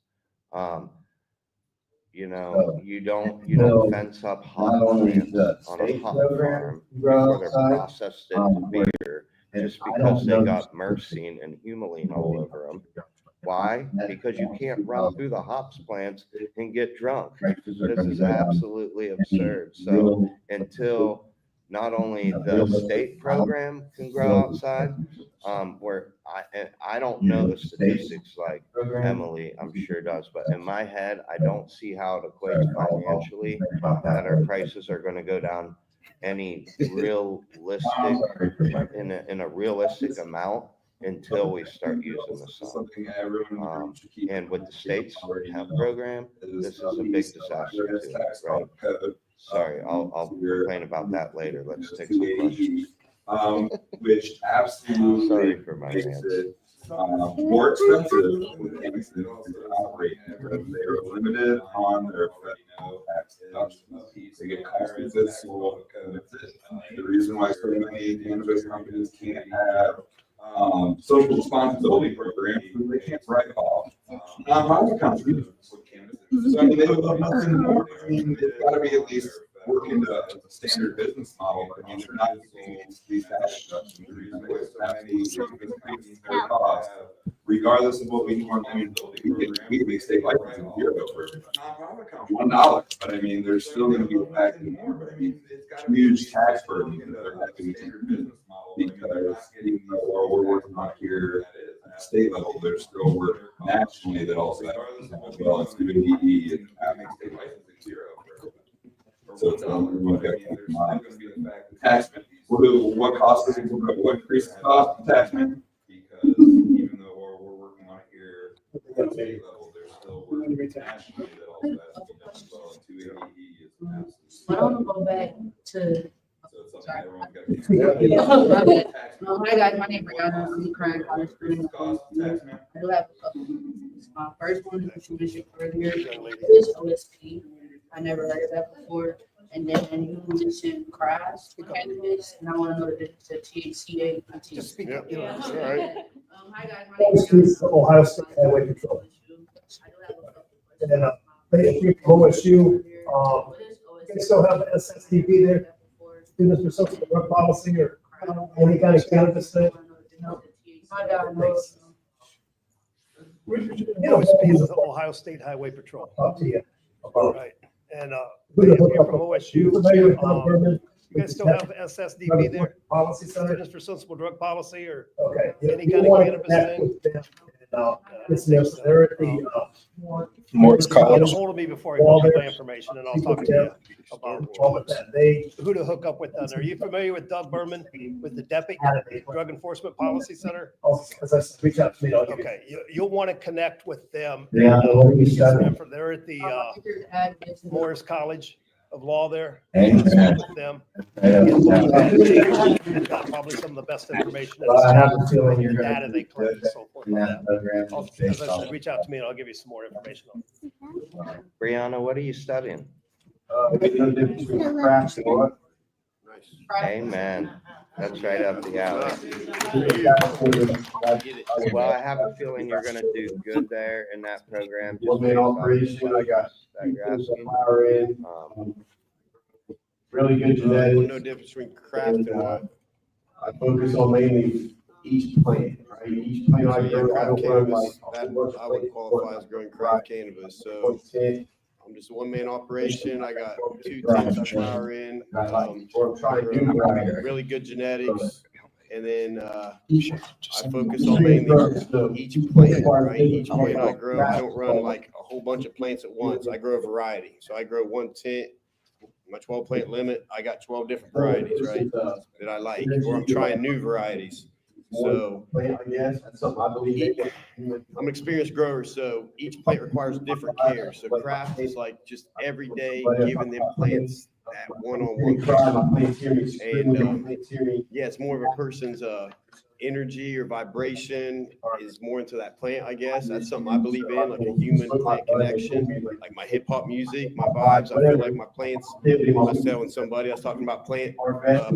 You know, you don't fence up hop plants on a hop farm before they're processed into beer just because they got myrcene and humulene all over them. Why? Because you can't run through the hops plants and get drunk. This is absolutely absurd. So until not only the state program can grow outside, where I don't know the statistics like Emily, I'm sure does, but in my head, I don't see how it equates financially that our prices are going to go down any realistic in a realistic amount until we start using the sun. And with the state's hemp program, this is a big disaster too, right? Sorry, I'll complain about that later. Let's take some questions. Which absolutely Sorry for my makes rants. it more expensive with cannabis to operate. They are limited on their federal tax deductions. They get cost of goods sold, and that's it. The reason why so many cannabis companies can't have social responsibility programs is they can't write off nonprofit companies. So I mean, they would love nothing more. I mean, it's got to be at least working to a standard business model, but I mean, they're not using these tax deductions. They're using it as absolutely their cost, regardless of what we want. I mean, we can make state licensing here for $1, but I mean, there's still going to be impacting more. But I mean, huge tax burden that they're having to because even though we're working on here at the state level, there's still work nationally that also happens as well as doing DE and having state licensing zero. So it's everyone got to keep in mind. Taxman, what cost is it? What increases the cost of taxman? Because even though we're working on it here at the state level, there's still work nationally that also has to be done as well. And 280E is an absolute. I want to go back to. So it's something everyone's got to be. Hi guys, my name is Brianna. I'm crying college student. I do have a couple. My first one is you mentioned earlier is OSP. I never heard of that before. And then you mentioned crash for cannabis, and I want to know the THCA. Just speak up. Yeah. It's all right. Hi guys, my name is Ohio State Highway Patrol. And then from OSU, they still have the SSDP there. Students for social work policy or any kind of cannabis thing. OSP is the Ohio State Highway Patrol. Up to you. Right. And if you're from OSU, You guys still have SSDP there? Policy Center? Students for Sensible Drug Policy or Okay. any kind of cannabis thing? They're at the, Morris College. Get a hold of me before I give you my information and I'll talk to you about who to hook up with down there. Are you familiar with Doug Berman with the DEPI, Drug Enforcement Policy Center? As I said, reach out to me. I'll give you. Okay, you'll want to connect with them. Yeah, what are you studying? They're at the Morris College of Law there. Amen. With them. They've got probably some of the best information. I have a feeling you're The gonna data they collect and so forth. on that. As I said, reach out to me and I'll give you some more information on it. Brianna, what are you studying? Amen. That's right up the alley. Well, I have a feeling you're gonna do good there in that program. Just based on operation, I got that you're asking. flower in, really good genetics. No difference between craft and what? I focus on mainly each plant, right? Each plant I grow, I don't grow like. I would qualify as growing craft cannabis, so I'm just a one-man operation. I got 2 tents of flower in, really good genetics. And then, I focus on mainly each plant, right? Each plant I grow, I don't run like a whole bunch of plants at once. I grow a variety. So I grow 1 tent, my 12 plant limit. I got 12 different varieties, right? That I like, or I'm trying new varieties. So I guess that's something I believe in. I'm an experienced grower, so each plant requires different care. So craft is like just every day giving them plants that one-on-one care. And yeah, it's more of a person's energy or vibration is more into that plant, I guess. That's something I believe in, like a human plant connection, like my hip hop music, my vibes. I feel like my plants, I was telling somebody, I was talking about my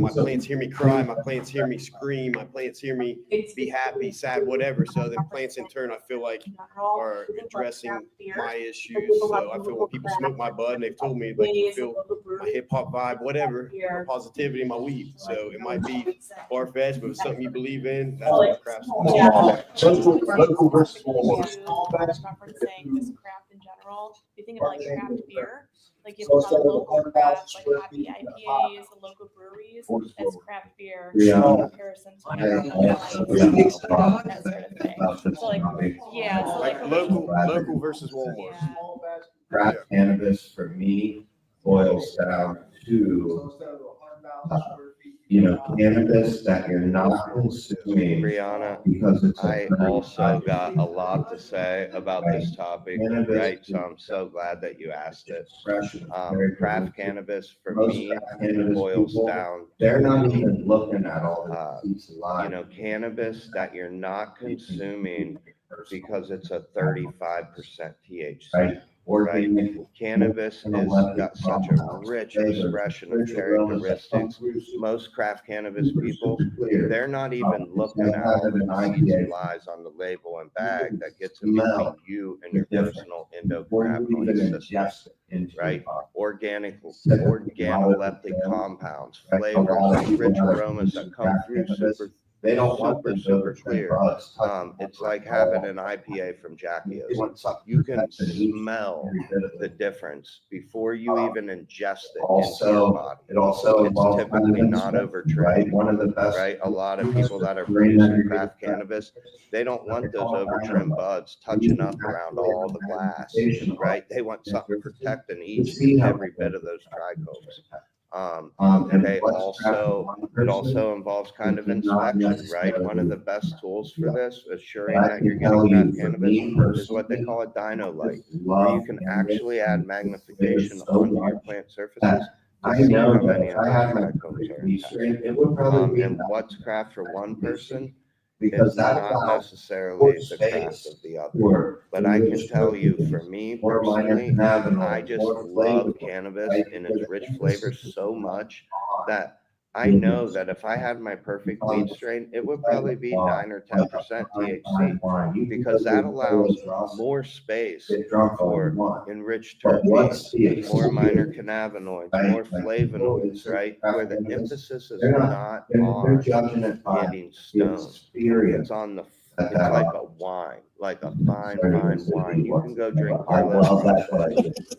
plants hear me cry, my plants hear me scream, my plants hear me be happy, sad, whatever. So the plants in turn, I feel like are addressing my issues. So I feel when people smoke my bud and they've told me like you feel my hip hop vibe, whatever, my positivity, my weed. So it might be far-fetched, but it's something you believe in. That's what craft's Local versus referencing just craft in general. If you think about like craft beer, like you have a lot of local craft, like happy IPAs, the local breweries, that's craft beer in comparison to that sort of thing. So like, yeah, so like local versus Walmart. Craft cannabis for me boils down to cannabis that you're not consuming. Brianna, because I also got a lot to say about this topic, right? So I'm so glad that you asked it. Craft cannabis for me boils down. They're not even looking at all the cannabis that you're not consuming because it's a 35% THC. Right. Right. Cannabis has got such a rich expression of characteristics. Most craft cannabis people, they're not even looking at all the lies on the label and bag that gets in between you and your personal endocannabinoid system. Right? Organoleptic compounds, flavors, rich aromas that come through They don't want them super clear. It's like having an IPA from Jackie's. You can smell the difference before you even ingest it into your body. It's typically not overtrimmed, right? A lot of people that are producing craft cannabis, they don't want those overtrimmed buds touching up around all the glass, right? They want something protecting each and every bit of those trichomes. It also involves kind of inspection, right? One of the best tools for this, assuring that you're getting craft cannabis, is what they call a dyno light, where you can actually add magnification onto your plant surfaces to see how many of those trichomes are intact. And what's craft for one person is not necessarily the craft of the other. But I can tell you, for me personally, I just love cannabis and its rich flavors so much that I know that if I had my perfect weed strain, it would probably be 9 or 10% THC, because that allows more space for enriched terpenes, more minor cannabinoids, more flavonoids, right? Where the emphasis is not on getting stoned, it's on the It's like a wine, like a fine wine. You can go drink Carlos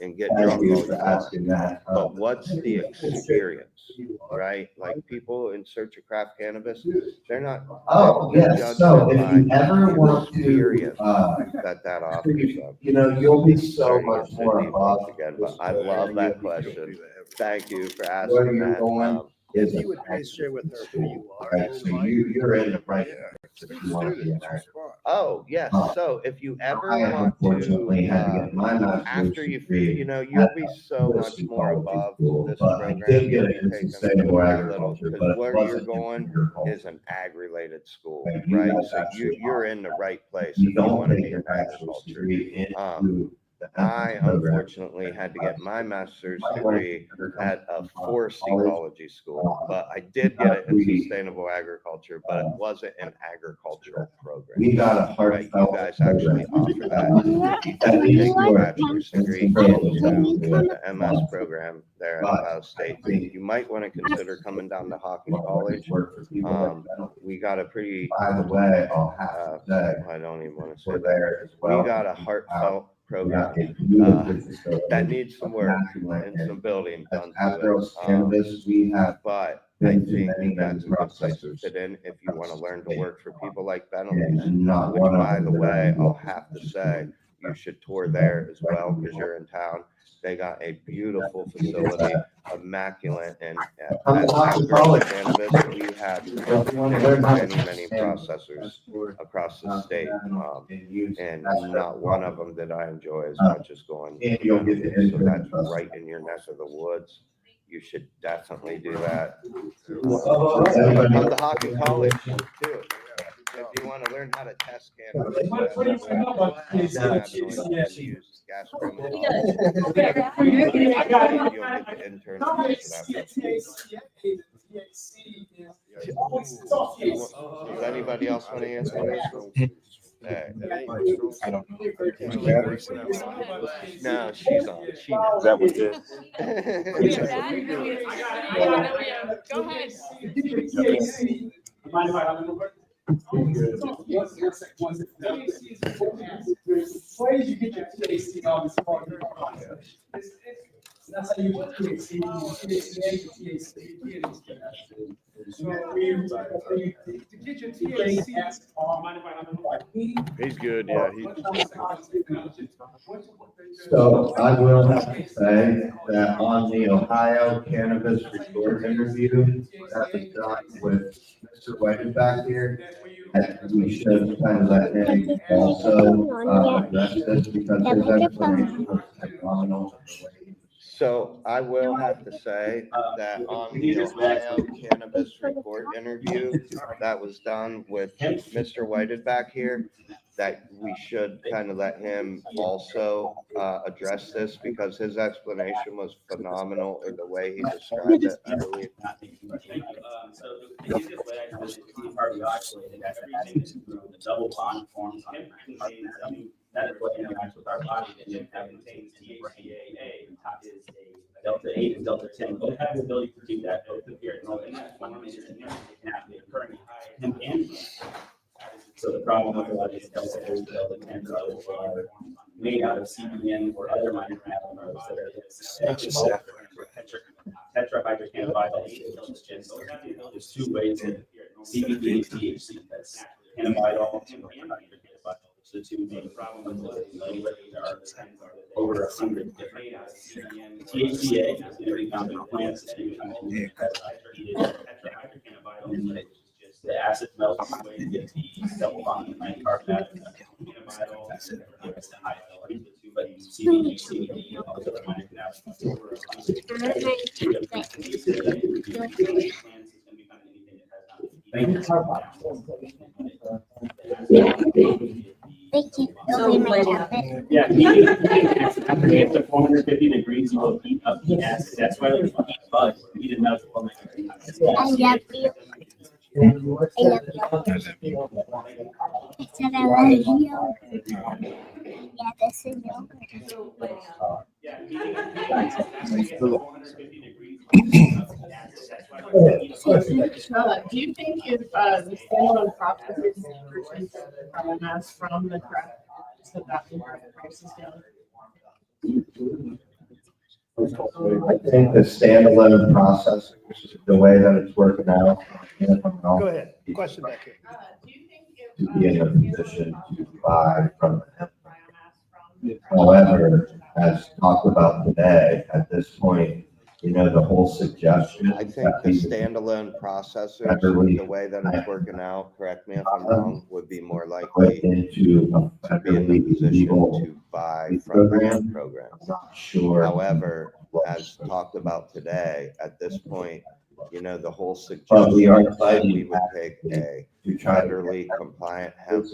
and get drunk all you want. But what's the experience, right? Like people in search of craft cannabis, they're not. Oh, they're yes, judged so if by you ever the want to, experience that offers them. you know, you'll be so Sorry to much get more deep involved. again, but I love that question. Thank you for Where asking you're that. going is. If you would please share with her who you are. Right, so you're in the right. If you want to be in there. Oh, yes. So if you ever I want unfortunately had to to, get my master's after you, degree you know, you'll be so at much University more College above School, this but I program. did get You'll it be in taking sustainable little, agriculture, because but it where wasn't you're in going agriculture. is an ag-related school, And you right? guys So actually you're in the right place You if you don't want to take be your in bachelor's agriculture. degree into the I program. unfortunately had to get my master's degree at a forest ecology school, but I did get it in sustainable agriculture, but it wasn't an agricultural program. We got a Right, you heartfelt guys actually program. offer that. If you don't take your bachelor's degree into the MS program there at Ohio State, you might want to consider coming down to Hawkins College. We got a pretty, By the way, I'll have to say, I don't even want to say we're that. there as well. We got a heartfelt program that needs some work and some building done to it. Cannabis, we have. But I think that's a good place to fit in if you want to learn to work for people like Beneleaves. Which, by the way, I'll have to say, you should tour there as well because you're in town. They got a beautiful facility, immaculate, and at Cannabis, we have many processors across the state, and not one of them did I enjoy as much as going. So that's right in your neck of the woods. You should definitely do that. Come to Hawkins College too. If you want to learn how to test cannabis, use gas criminal. Does anybody else want to answer this? I don't know. No, she's on. She knows. That was it. Go ahead. Mind if I have a number? Ways you get your THC on this part of the process. That's how you get THC, So to get your THC, mind if I have a number? He's good, yeah. So I will have to say that on the Ohio Cannabis Report interview that was done with Mr. White back here, that we should kind of let him also address this because his explanation was phenomenal. So I will have to say that on the Ohio Cannabis Report interview that was done with Mr. Whited back here, that we should kind of let him also address this because his explanation was phenomenal in the way he described it, I believe. So the easiest way I explain it is part of the isolated, everything is through the double bond forms contains that is what interacts with our body, and that contains THCA, is a delta 8 and delta 10. Both have the ability to do that, both appear in that form, and in there, they can have the occurring high hemp and so the problem with a lot of these delta 8, delta 10 levels are made out of CBN or other minor cannabinoids that are tetrahydrocannabinol. So there's two ways of CBD and THC. That's cannabidol and hydrocannabinol. So the two main problems are over 100 different THCA is going to be found in plants and tetrahydrocannabinol. The acid melts away to get the double bond and carbonate. But CBD, CBD, all those other minor Thank you. Yeah, after it gets to 450 degrees, you will heat up the acid. That's why we heat bugs. We didn't know. I love you. I love you. I said I love you. Yeah, this is yogurt. Do you think if the standalone processors purchase biomass from the craft, so that will bring prices down? I think the standalone process, the way that it's working out. Go ahead, question back here. To be in a position to buy from them. However, as talked about today, at this point, you know, the whole suggestion. I think the standalone processors, the way that it's working out, correct me if I'm wrong, would be more likely into to be in the position to buy from the hemp program. Sure. However, as talked about today, at this point, you know, the whole But we are suggestion that fighting we would take a to try to federally compliant hemp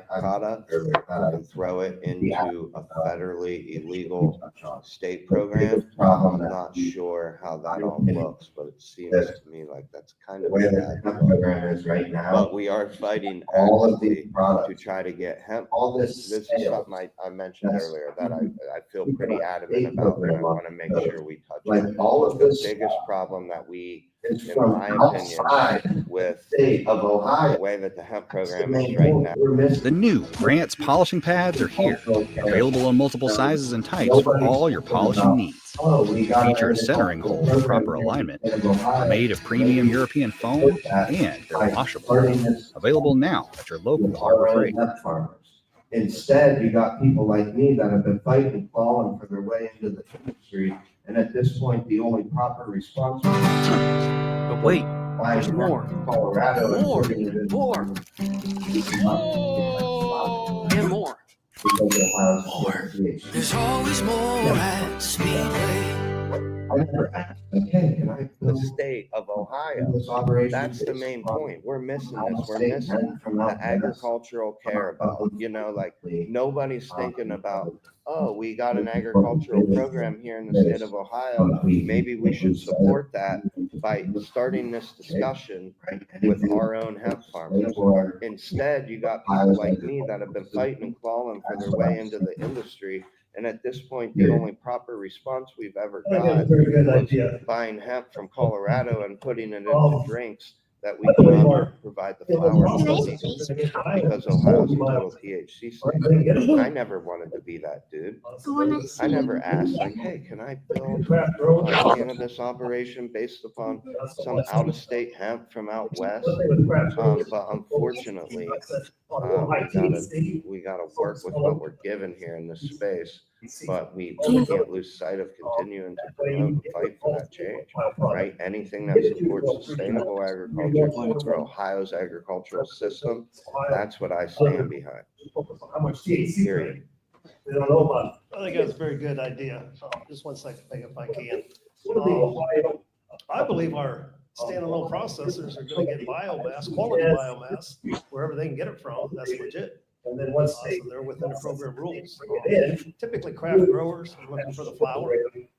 product and throw it into a federally illegal state program. I'm not sure how that all looks, but it seems to me like that's kind The of way a that bad the hemp look. program is right now. But we are fighting All of these actively to products, try to get hemp. all This this is something I mentioned Yes. earlier that I feel pretty adamant about, and I want to make sure we touch like on. all of The this biggest problem that we, is in from my opinion, outside with the state of the Ohio. way that the hemp That's the program is main right point now. we're missing. The new Grant's polishing pads are here, available in multiple sizes and types for all your polishing needs. Oh, we got Feature a centering hole for proper alignment, are made of premium European foam, and they're washable. Available now at your local Harbor Freight. Instead, you got people like me that have been fighting and clawing for their way into the industry, and at this point, the only proper response. But wait, there's more. Colorado. More. More. And more. More. There's always more at Speedway. I never asked, okay, can I The state of Ohio. this operation? That's the main point. We're missing this. We're State missing hemp from the out west. agricultural care about, you know, like nobody's thinking about, oh, we got an agricultural program here in the state of Ohio. Maybe we should support that by starting this discussion with our own hemp farmers. Instead, you got people like me that have been fighting and clawing for their way into the industry. And at this point, the only proper response we've ever I think got that's a very good was idea. buying hemp from Colorado and putting it into Um, drinks that we I believe cannot our- provide the Yeah, flower well, to also, people it's gonna get higher. because It's Ohio's a 40 total miles. THC Right, state. they get it. I never wanted to be that dude. I never asked like, hey, can I build Craft growers. a cannabis operation based upon some out-of-state hemp from out west? But unfortunately, we gotta work with what we're given here in this space. But we can't lose sight of continuing to promote and fight for that change, right? Anything that supports sustainable agriculture for Ohio's agricultural system, that's what I stand behind. How much THC? Period. They don't know about it. I think that's a very good idea. Just one second, if I can. I believe our standalone processors are gonna get biomass, quality biomass, wherever they can get it from, that's legit. And then once so they're within the program rules. Typically craft growers are looking for the flower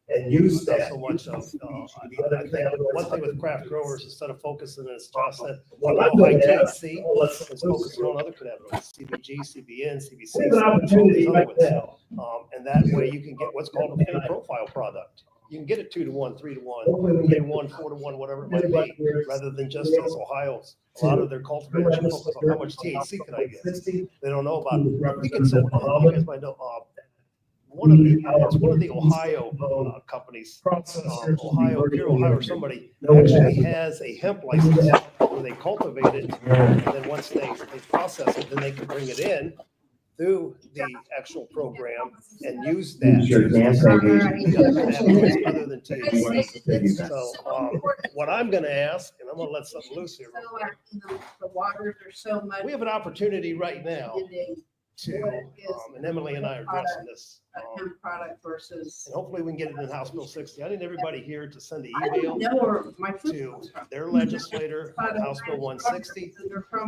and use that. Not so much of, I think one thing with craft growers, instead of focusing, as Josh said, on high THC, it's focusing on other cannabinoids, CBG, CBN, CBC. We have an opportunity all these right other ones. And that way you can get what's called a full profile product. You can get it 2-to-1, 3-to-1, 3-to-1, 4-to-1, whatever it might be, rather than just as Ohio's. A lot of their cultivators are focused on how much THC can I get. They don't know about, I think it's, you guys might know, one of the Ohio companies, Ohio, Pure Ohio or somebody, actually has a hemp license where they cultivate it. And then once they process it, then they can bring it in through the actual program and use that. Other than THC. So what I'm gonna ask, and I'm gonna let something loose here. The waters are so much. We have an opportunity right now to, and Emily and I are addressing this. Hemp product versus. And hopefully we can get it in House Bill 60. I need everybody here to send an email to their legislator, House Bill 160,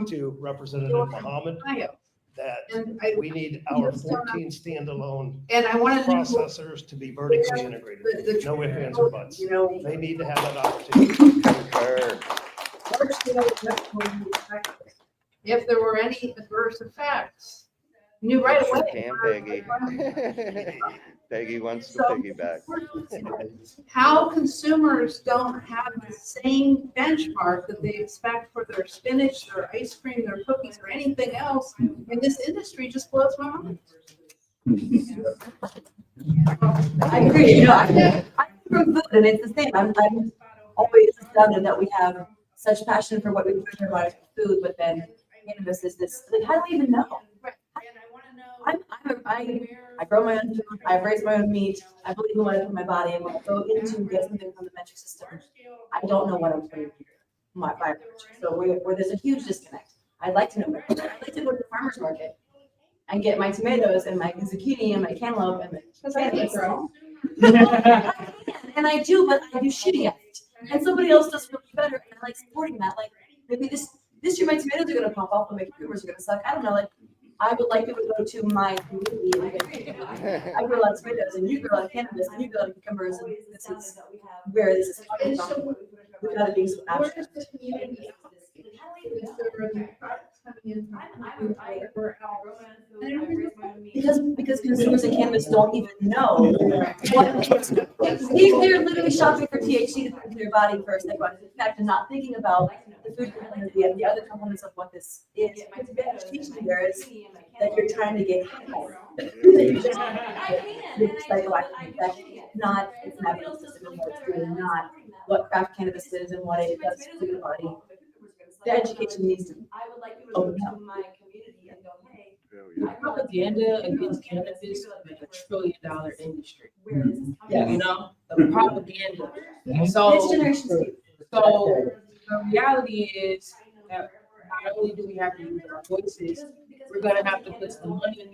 to Representative Muhammad, that we need our 14 standalone processors to be vertically integrated. No ifs, ands, or buts. They need to have that opportunity. If there were any adverse effects, knew right away. Can, Peggy. Peggy wants to So- piggyback. How consumers don't have the same benchmark that they expect for their spinach, their ice cream, their cookies, or anything else in this industry just blows my mind. I agree, you know, I'm from food and it's the same. I'm always astounded that we have such passion for what we care about food, but then cannabis is this, like, how do we even know? I grow my own food, I've raised my own meat, I believe in what I put in my body, and when I go in to get something from the metric system, I don't know what I'm putting in my fire. So where there's a huge disconnect. I'd like to know better. I'd like to go to the farmer's market and get my tomatoes and my zucchini and my cantaloupe and cannabis. And I do, but I do shitty at it. And somebody else does really better, and I like supporting that. Like, maybe this year my tomatoes are gonna pop off, but my cucumbers are gonna suck. I don't know, like, I would like people to go to my community and I grow a lot of tomatoes and you grow a lot of cannabis and you grow a lot of cucumbers, and this is where this is coming from. Without it being so abstract. Because consumers in cannabis don't even know what they're literally shopping for THC to put into their body first, like what is effect, and not thinking about the food component, the other components of what this is. Teaching there is that you're trying to get not it's not it's really not what craft cannabis is and what it does to the body. The education needs to open up. Propaganda against cannabis is like $1 trillion industry. Yeah, you know, the propaganda. So the reality is that not only do we have to use our voices, we're gonna have to put some money in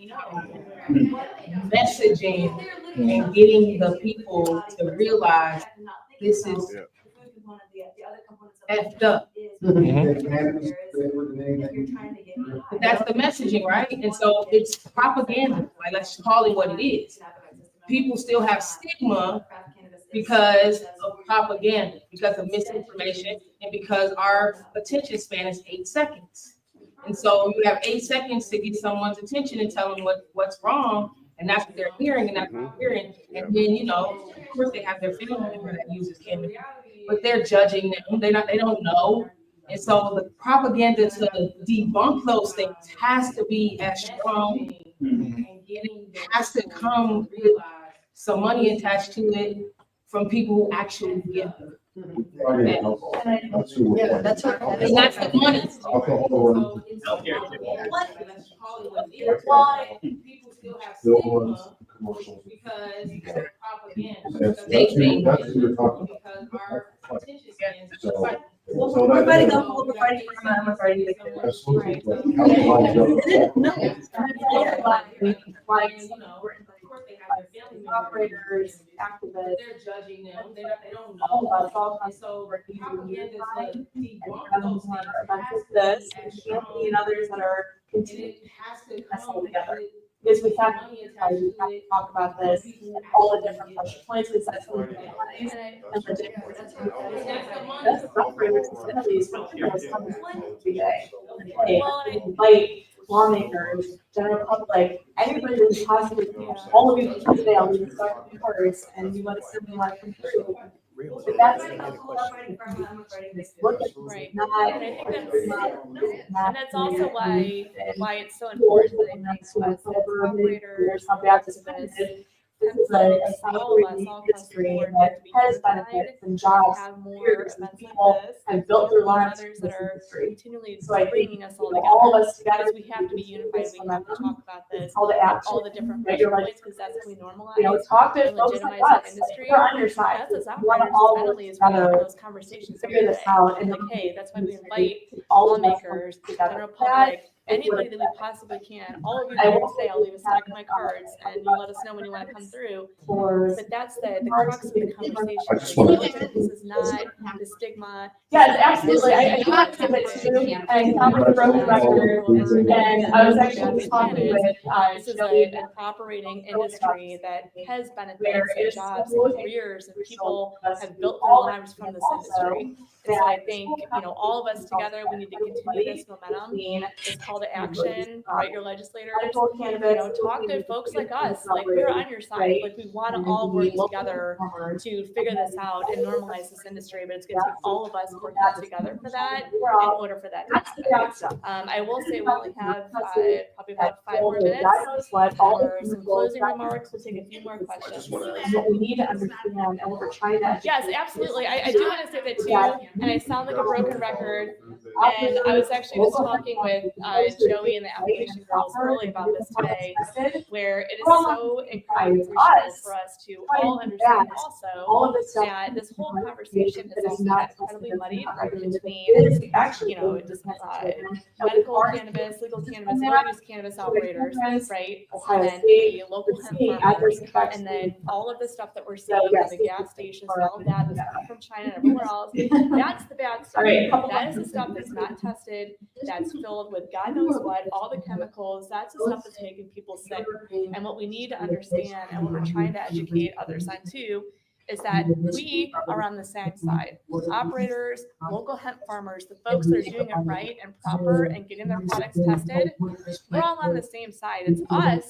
messaging and getting the people to realize this is effed up. But that's the messaging, right? And so it's propaganda. Like, let's call it what it is. People still have stigma because of propaganda, because of misinformation, and because our attention span is 8 seconds. And so you have 8 seconds to get someone's attention and tell them what's wrong, and that's what they're hearing, and that's what they're hearing. And then, you know, of course they have their family member that uses cannabis, but they're judging them. They don't know. And so the propaganda to debunk those things has to be as strong, and it has to come with some money attached to it from people who actually get them. Yeah, that's right. And that's the money. Why people still have stigma because they're propaganda. Because our attention spans are like, We're fighting we're fighting for I'm fighting operators, activists, they're judging them. They don't know. And so propaganda is debunk those things. And others that are continuing. It has to come together. Because we have to talk about this, all the different pressure points, because that's what we're and the different. That's the operators and Beneleaves from every day. Invite lawmakers, general public, everybody that we possibly can, all of you can today, I'll leave the cards and you let us know when come through. But that's Right. And I think that's also why it's so important that I think as operators, activists, this is a operating industry that has benefits and jobs, careers, and people have built their lives in this industry. continually So I think bringing us all all together. of us together, Because we have to be unified, we have to talk about this, all the action, all the different right? You're pressure like, points, because that's how we normalize. you know, talk to and folks like legitimize us, the industry. we're on your side. That's us We want to operators, all work Beneleaves, we have together, those conversations figure this out, and like, hey, that's why we then invite all of us lawmakers, together. general public, anybody that we possibly can. All of you can say, I'll leave a stack of my cards, and you let us know when you want to come through. But that's the crux of the conversation. This is not the stigma. Yes, absolutely. I have to admit too, and I found a broken record, and I was actually talking with, This is an operating industry that has benefits and jobs and careers, and people have built their lives from this industry. And so I think, all of us together, we need to continue this momentum, this call to action, write your legislators, medical cannabis. talk to folks like us, like we're on your side, like we want to all work together to figure this out and normalize this industry, but it's gonna take all of us working together for that in order for that to happen. I will say we only have probably about 5 more minutes for some closing remarks. We'll take a few more questions. What we need to understand and what we're trying to educate. Yes, absolutely. I do want to say that too, and I sound like a broken record. And I was actually just talking with Joey and the application girls early about this today, where it is so incredibly crucial for us to all understand also that this whole conversation has also got incredibly muddied between, just medical cannabis, legal cannabis, adult use cannabis operators, right? And then the local hemp farmers, and then all of the stuff that we're seeing in the gas stations and all of that that's coming from China and everywhere else. That's the bad stuff. That is the stuff that's not tested, that's filled with God knows what, all the chemicals. That's the stuff that's making people sick. And what we need to understand, and what we're trying to educate others on too, is that we are on the same side. Operators, local hemp farmers, the folks that are doing it right and proper and getting their products tested, we're all on the same side. It's us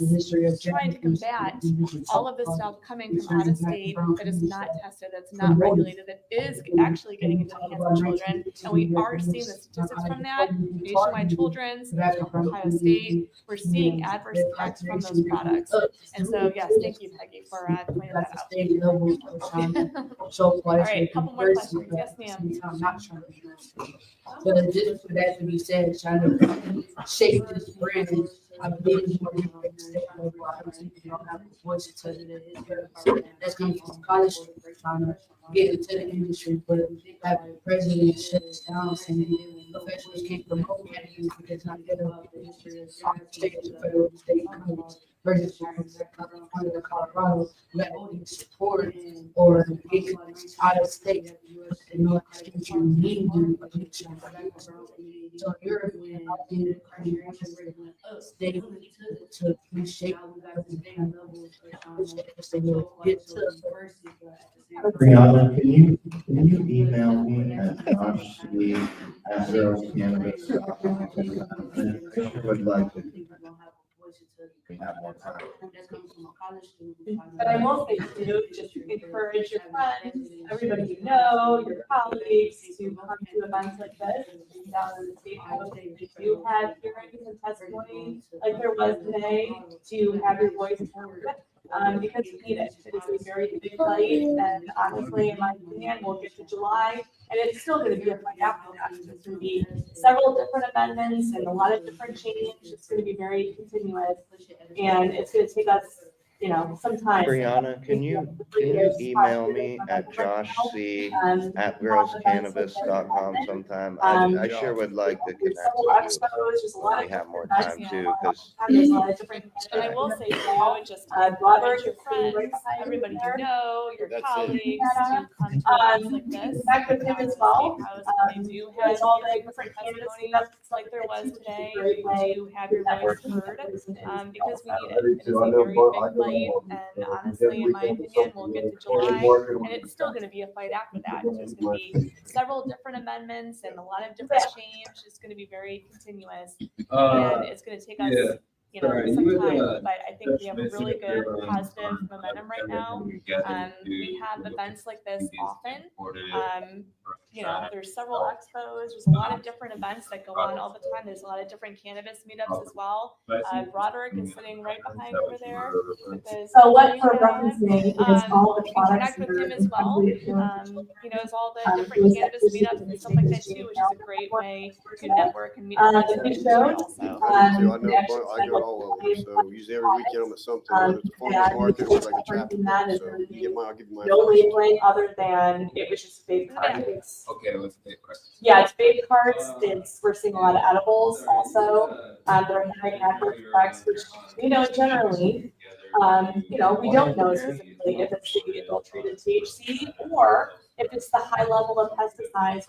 trying to combat all of this stuff coming from out of state that is not tested, that's not regulated, that is actually getting into the hands of children. And we are seeing the statistics from that. Nationwide Children's, Ohio State, we're seeing adverse effects from those products. And so, yes, thank you, Peggy, for pointing that out. So, all right, a couple more questions. Yes, ma'am. I'm not trying to. But just for that to be said, trying to shape this brand, I believe it's more you don't have a voice to it. That's coming from college, trying to get into the industry, but have the president shut us down, saying professionals can't promote cannabis because it's not good enough. Take it to federal, state, college. Versus under the Colorado, let only support or get out of state. In order to need to. So you're state to reshape Brianna, can you email me at Josh C at Girls Cannabis? I would like to have more time. But I will say too, just encourage your friends, everybody you know, your colleagues to come to events like this. Down in the state, they do have hearings and testimony like there was today, to have your voice heard. Because you need it. It is a very big fight, and honestly, in my opinion, we'll get to July, and it's still going to be a fight after that. There's going to be several different amendments and a lot of different change. It's going to be very continuous, and it's going to take us, some time. Brianna, can you email me at joshc at girlscannabis.com sometime? I sure would like to connect with you when we have more time too, because. And I will say too, just encourage your friends, everybody you know, your colleagues to come to events like this. Back with him as well. They do have all the different testimonies like there was today. You do have your voice heard, because we need it. It is a very big fight. And honestly, in my opinion, we'll get to July, and it's still going to be a fight after that. There's going to be several different amendments and a lot of different change. It's going to be very continuous, and it's going to take us, some time. But I think we have a really good positive momentum right now. We have events like this often. There's several expos. There's a lot of different events that go on all the time. There's a lot of different cannabis meetups as well. Broderick is sitting right behind over there. So what we're referencing is all the products. Connect with him as well. It's all the different cannabis meetups and stuff like that too, which is a great way to network and meet legislators also. I go all over, so usually every weekend I'm at something, whether it's a farmer's market or like a traffic. So I'll give you my. No labeling other than it was just vape carts. Okay, let's take questions. Yeah, it's vape carts. We're seeing a lot of edibles also. They're having adverse effects, which generally, we don't know specifically if it's the adulterated THC or if it's the high level of pesticides.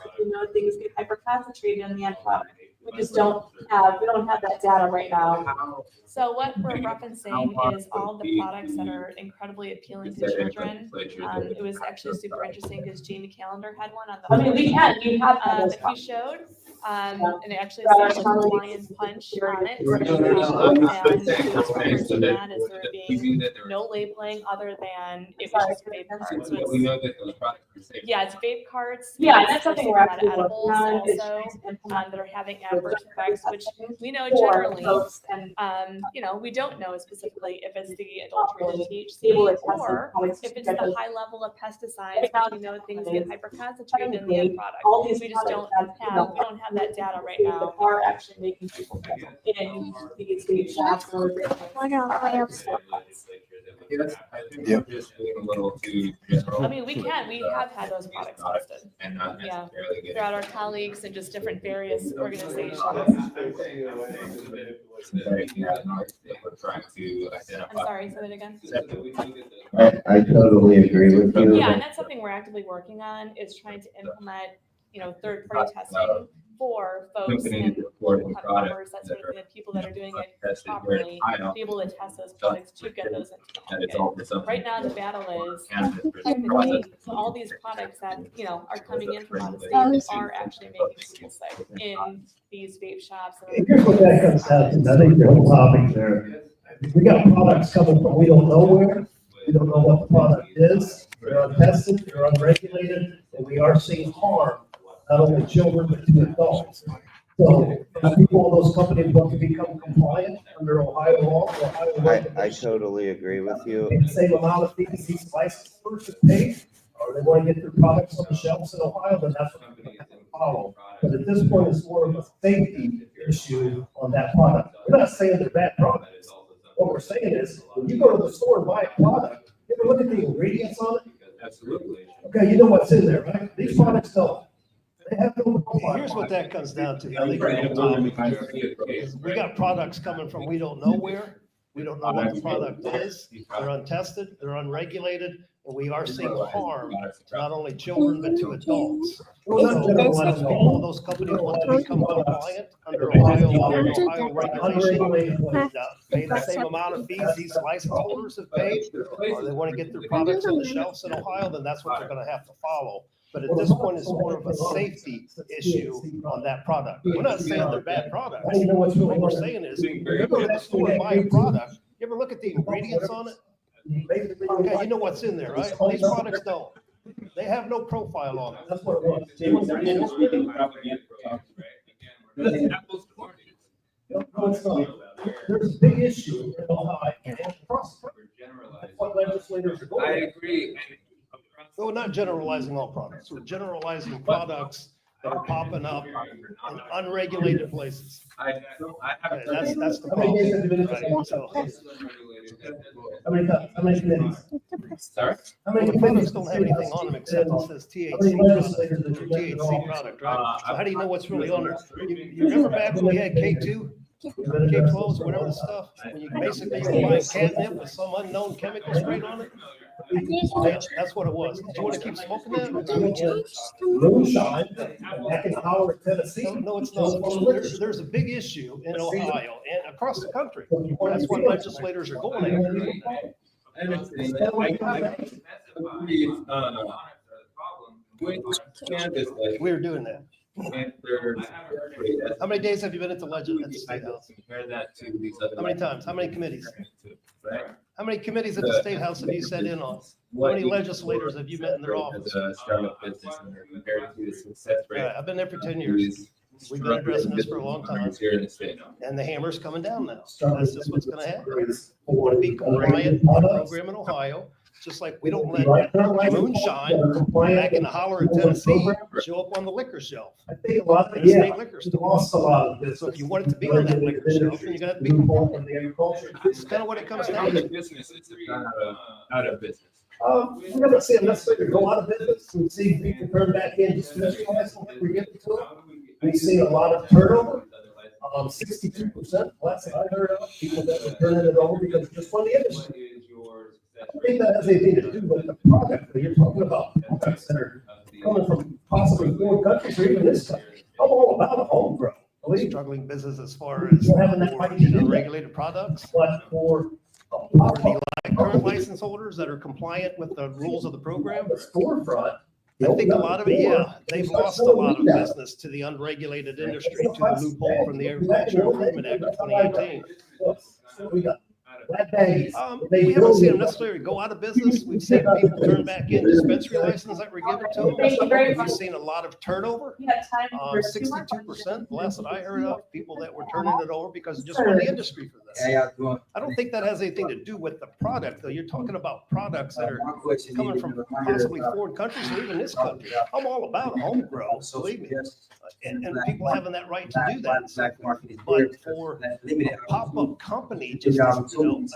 Things get hyper-concentrated in the end product. We just don't have that data right now. So what we're referencing is all the products that are incredibly appealing to children. It was actually super interesting because Jean Calendar had one on the. We have that he showed. And it actually says a Hawaiian punch on it. And the difference in that is there being no labeling other than it was just vape carts. So We it's, know that those products are safe. yeah, it's vape carts. Yeah, It's that's something there's we're a lot of actually working edibles on, is also, trying to implement that are having adverse effects, which we know for generally, folks and we don't know specifically if it's the adulterated able to THC test or how if it's get the those- high level of pesticides, because we know things get hyper concentrated in the end product. all these We just don't products that, we don't have that data right now. are actually making people in these shops or Yes, I think we're just being a little too general. I mean, we have had those products tested. And not Yeah, necessarily getting. throughout our colleagues and just different various organizations. We're trying to I'm identify. sorry, say that again. I totally agree with you. Yeah, and that's something we're actively working on, is trying to implement, third-party testing for folks and customers, that sort of thing, the people that are doing it properly, be able to test those products to get those into the market. Right now, the battle is technically, so all these products that, are coming in from out of state are actually making people sick in these vape shops. And Here's what that comes down to, I think the whole topic there. We got products coming from we don't know where, we don't know what the product is, they're untested, they're unregulated, and we are seeing harm, not only children, but to adults. So, people in those companies want to become compliant under Ohio law, Ohio I regulations. totally agree with you. The same amount of fees these license holders have paid, or they want to get their products on the shelves in Ohio, then that's what we're going to have to follow. But at this point, it's more of a safety issue on that product. We're not saying they're bad products. What we're saying is, when you go to the store and buy a product, you ever look at the ingredients on it? Absolutely. Okay, you know what's in there, right? These products don't. They have no profile. Here's what that comes down to. I think is we got products coming from we don't know where. We don't know what the product is. They're untested, they're unregulated, and we are seeing harm to not only children, but to adults. So all those companies want to become compliant under Ohio law and Ohio regulations, pay the same amount of fees these license holders have paid, or they want to get their products on the shelves in Ohio, then that's what they're gonna have to follow. But at this point, it's more of a safety issue on that product. We're not saying they're bad products. What we're saying is, you go to the store and buy a product, you ever look at the ingredients on it? Okay, you know what's in there, right? These products don't. They have no profile on them. That's what it was. No, it's not. There's a big issue in Ohio and across the country. That's what legislators are going. I agree. So we're not generalizing all products. We're generalizing products that are popping up in unregulated places. I Okay, that's the How many days have you been problem. in Right? So How many committees? Sorry? How many the products committees? don't have anything on them except it says How many THC legislators product, did or you mention THC all? product, right? So how do you know what's really on there? You remember back when we had K2? K12s, whatever the stuff, when you basically were buying catnip with some unknown chemical sprayed on it? That's what it was. Do you want to keep smoking that? Moonshine, back in Howard, Tennessee. No, it's not. There's a big issue in Ohio and across the country. That's what legislators are going after. With cannabis, We're doing that. How many days have you been at the State House? Compare that to these other. How many times? How many committees? Right? How many committees at the State House have you sat in on? How many legislators have you met in their office? As a startup business and compared to the success rate. I've been there for 10 years. We've been addressing this for a long time. Here in the state. And the hammer's coming down now. That's just what's gonna happen. We want to be compliant with the program in Ohio, just like we don't let moonshine back in the holler in Tennessee show up on the liquor shelf. I think a lot of, The yeah, state liquor we store. lost a lot of this. So if you want it to be on that liquor shelf, then you gotta be compliant. It's kind of what it comes down Out to. of business, it's out of business. We haven't seen legislators go out of business. We've seen people turn back in to specialize when we're getting to it. We've seen a lot of turnover. 62%, last I heard of, people that were turning it over because it just wasn't the industry. I think that has anything to do with the product that you're talking about, products that are coming from possibly foreign countries or even this country. I'm all about a homegrown. Struggling business as far as Having that fight to do that. regulated products. But for For the current license holders that are compliant with the rules of the program. the storefront, I think a lot of it, yeah, they've lost a lot of business to the unregulated industry, to the loophole from the Agricultural Improvement Act of 2018. We got black baggies. We haven't seen them necessarily go out of business. We've seen people turn back in dispensary licenses that were given to them. Thank you very much. We've seen a lot of turnover. We have time for 62%, the last that I heard of, people that were turning it over because it just wasn't the industry for this. I don't think that has anything to do with the product, though. You're talking about products that are coming from possibly foreign countries or even this country. I'm all about home grow, believe me. And people having that right to do that. But for a pop-up company, just,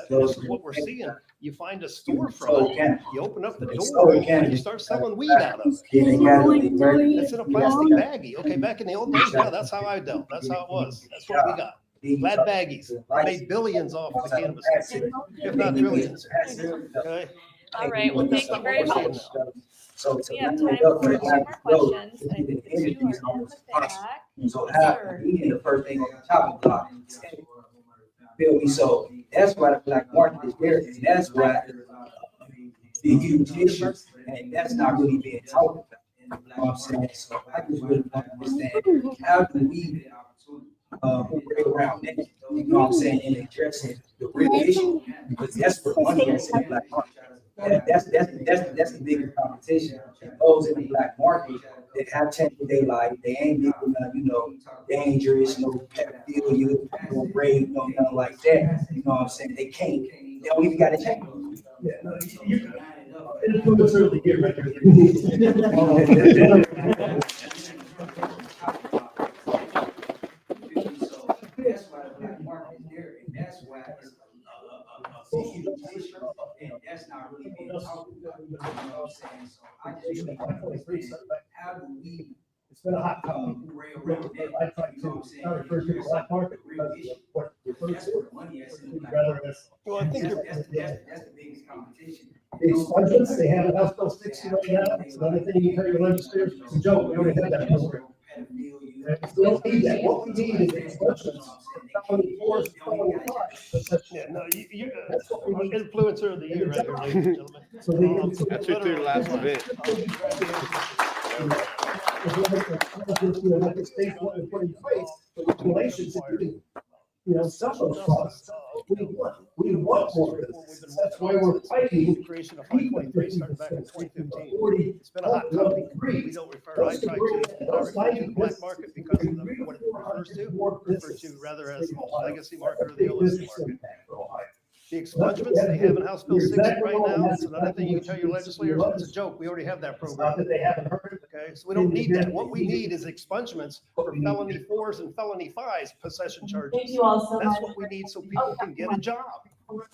this is what we're seeing. You find a storefront, you open up the door, and you start selling weed out of it. It's in a plastic baggie. Okay, back in the old days, yeah, that's how I dealt. That's how it was. That's what we got. Glad baggies. They made billions off the cannabis, if not trillions. Okay. All right, well, thank you very much. We have time for 2 more questions. I think the 2 are in the back. So Sir. the first thing on the chopping block. Feel me? So that's why the black market is there, and that's why the huge issue, and that's not really being talked about. You know what I'm saying? So I just really want to understand, how do we move around that? You know what I'm saying? And addressing the real issue, because that's where money is in the black market. That's the biggest competition. Those in the black market that have changed their life, they ain't doing dangerous, no pedophilia, no rape, no nothing like that. You know what I'm saying? They can't. They don't even got to change. Yeah, no, influencer of the year, right That's why the black market is there, and that's why it's a huge issue, and that's not really being talked about. You know what I'm saying? So I just really want to understand, how do we It's been a hot topic. I try to refer to the black market because of what refers to. Rather than. Well, I think that's the biggest competition. The expungements, they have House Bill 60 right now. It's another thing you tell your legislators, it's a joke, we already had that program. We don't need that. What we need is expungements. Yeah, no, you're influencer of the year right here, ladies and gentlemen. That's who threw the last event. What the state wanted to put in place, the regulations, some of those products. We want more business. That's why we're fighting. Creation of 523 started back in 2015. It's been a hot topic. We don't refer, I try to the black market because of what it refers to rather as legacy market or the illicit market. The expungements they have in House Bill 60 right now, it's another thing you can tell your legislators, it's a joke, we already have that program. Okay, so we don't need that. What we need is expungements for felony 4s and felony 5s possession charges. Thank you all so That's much. what we need so people can get a job.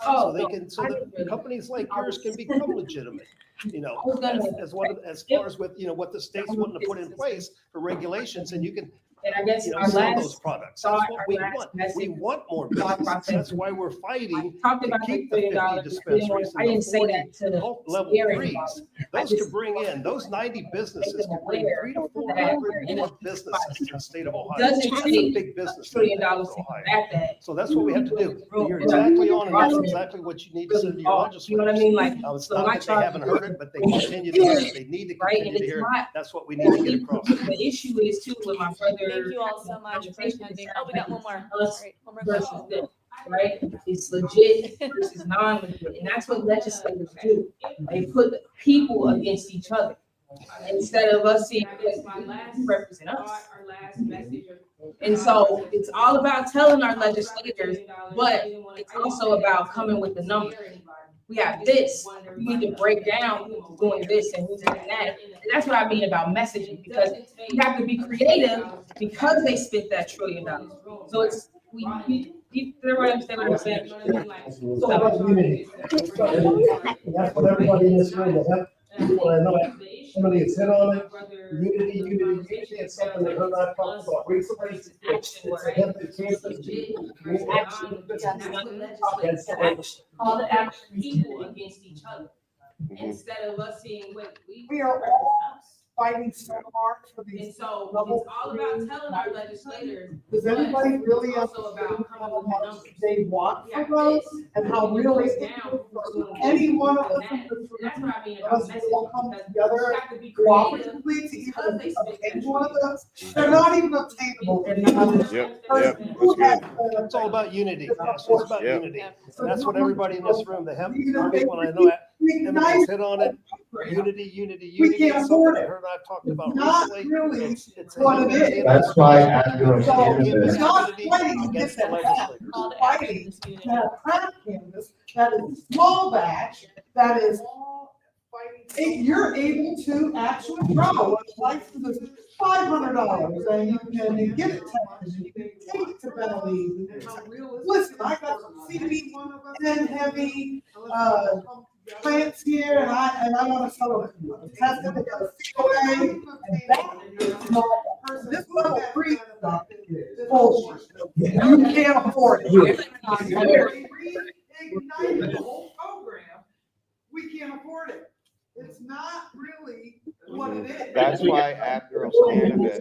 So they can, so that companies like yours can become legitimate, as far as with, what the state's wanting to put in place for regulations, and you can, And I guess our sell last those products. That's what we want. We want more business. That's why we're fighting to keep the 50 dispensaries I and didn't say the that to 40 level scare 3s. Those could bring in, those 90 businesses could bring 300 to 400 more businesses to the state of Ohio. Doesn't That's a take big business. $1 trillion to combat that. So that's what we have to do. You're exactly on, and that's exactly what you need to send to your legislators. You know what I mean? Like, It's not that they haven't heard it, but they continue to hear it. They need to continue to hear it. That's what we need to get across. The issue is too with my brother. Thank you all so much for attending. Oh, we got one more. All right, one more Versus question. this, right? It's legit versus non-legit, and that's what legislators do. They put people against each other instead of us seeing who represent us. And so it's all about telling our legislators, but it's also about coming with the numbers. We have this, we need to break down who's doing this and who's doing that. And that's what I mean about messaging, because you have to be creative because they spent that $1 trillion. So it's, everybody understand what I'm saying? So about unity. That's what everybody in this room will have. Well, I know somebody has hit on it. Unity, it's something that heard I talked about recently. It's a hemp and cannabis. Action. Call to action. People against each other, instead of us seeing, wait, We are all fighting so hard for And these so level it's all about telling our legislators. Does but anybody really it's also about how coming up with much numbers. they want Yeah, from us this, and how it really goes down for any one of us that. And that's what I mean of us about all messaging. come Because together you have to be creative cooperatively to because even they spit that obtain one of tweet. those. They're not even obtainable. Yep, yep, that's good. It's all about unity. It's just about Yep. unity. And that's what everybody in this room, they have, some people, and I know Emily's hit on it. Unity, unity, unity. It's something I heard I've talked about recently. It's a campus That's why campus Cannabis. unity against the legislators. Fighting to have craft cannabis that is small batch, that is, you're able to actually grow. A license is $500 and you can get it tested, and you can take it to Beneleaves. Listen, I got some CBD and heavy, plants here and I want to sell them. Test them, they got a COA, and that is not, this level 3 stuff is bullshit. You can't afford it. Ignited the whole program, we can't afford it. It's not really what it is. That's why App Girls Cannabis.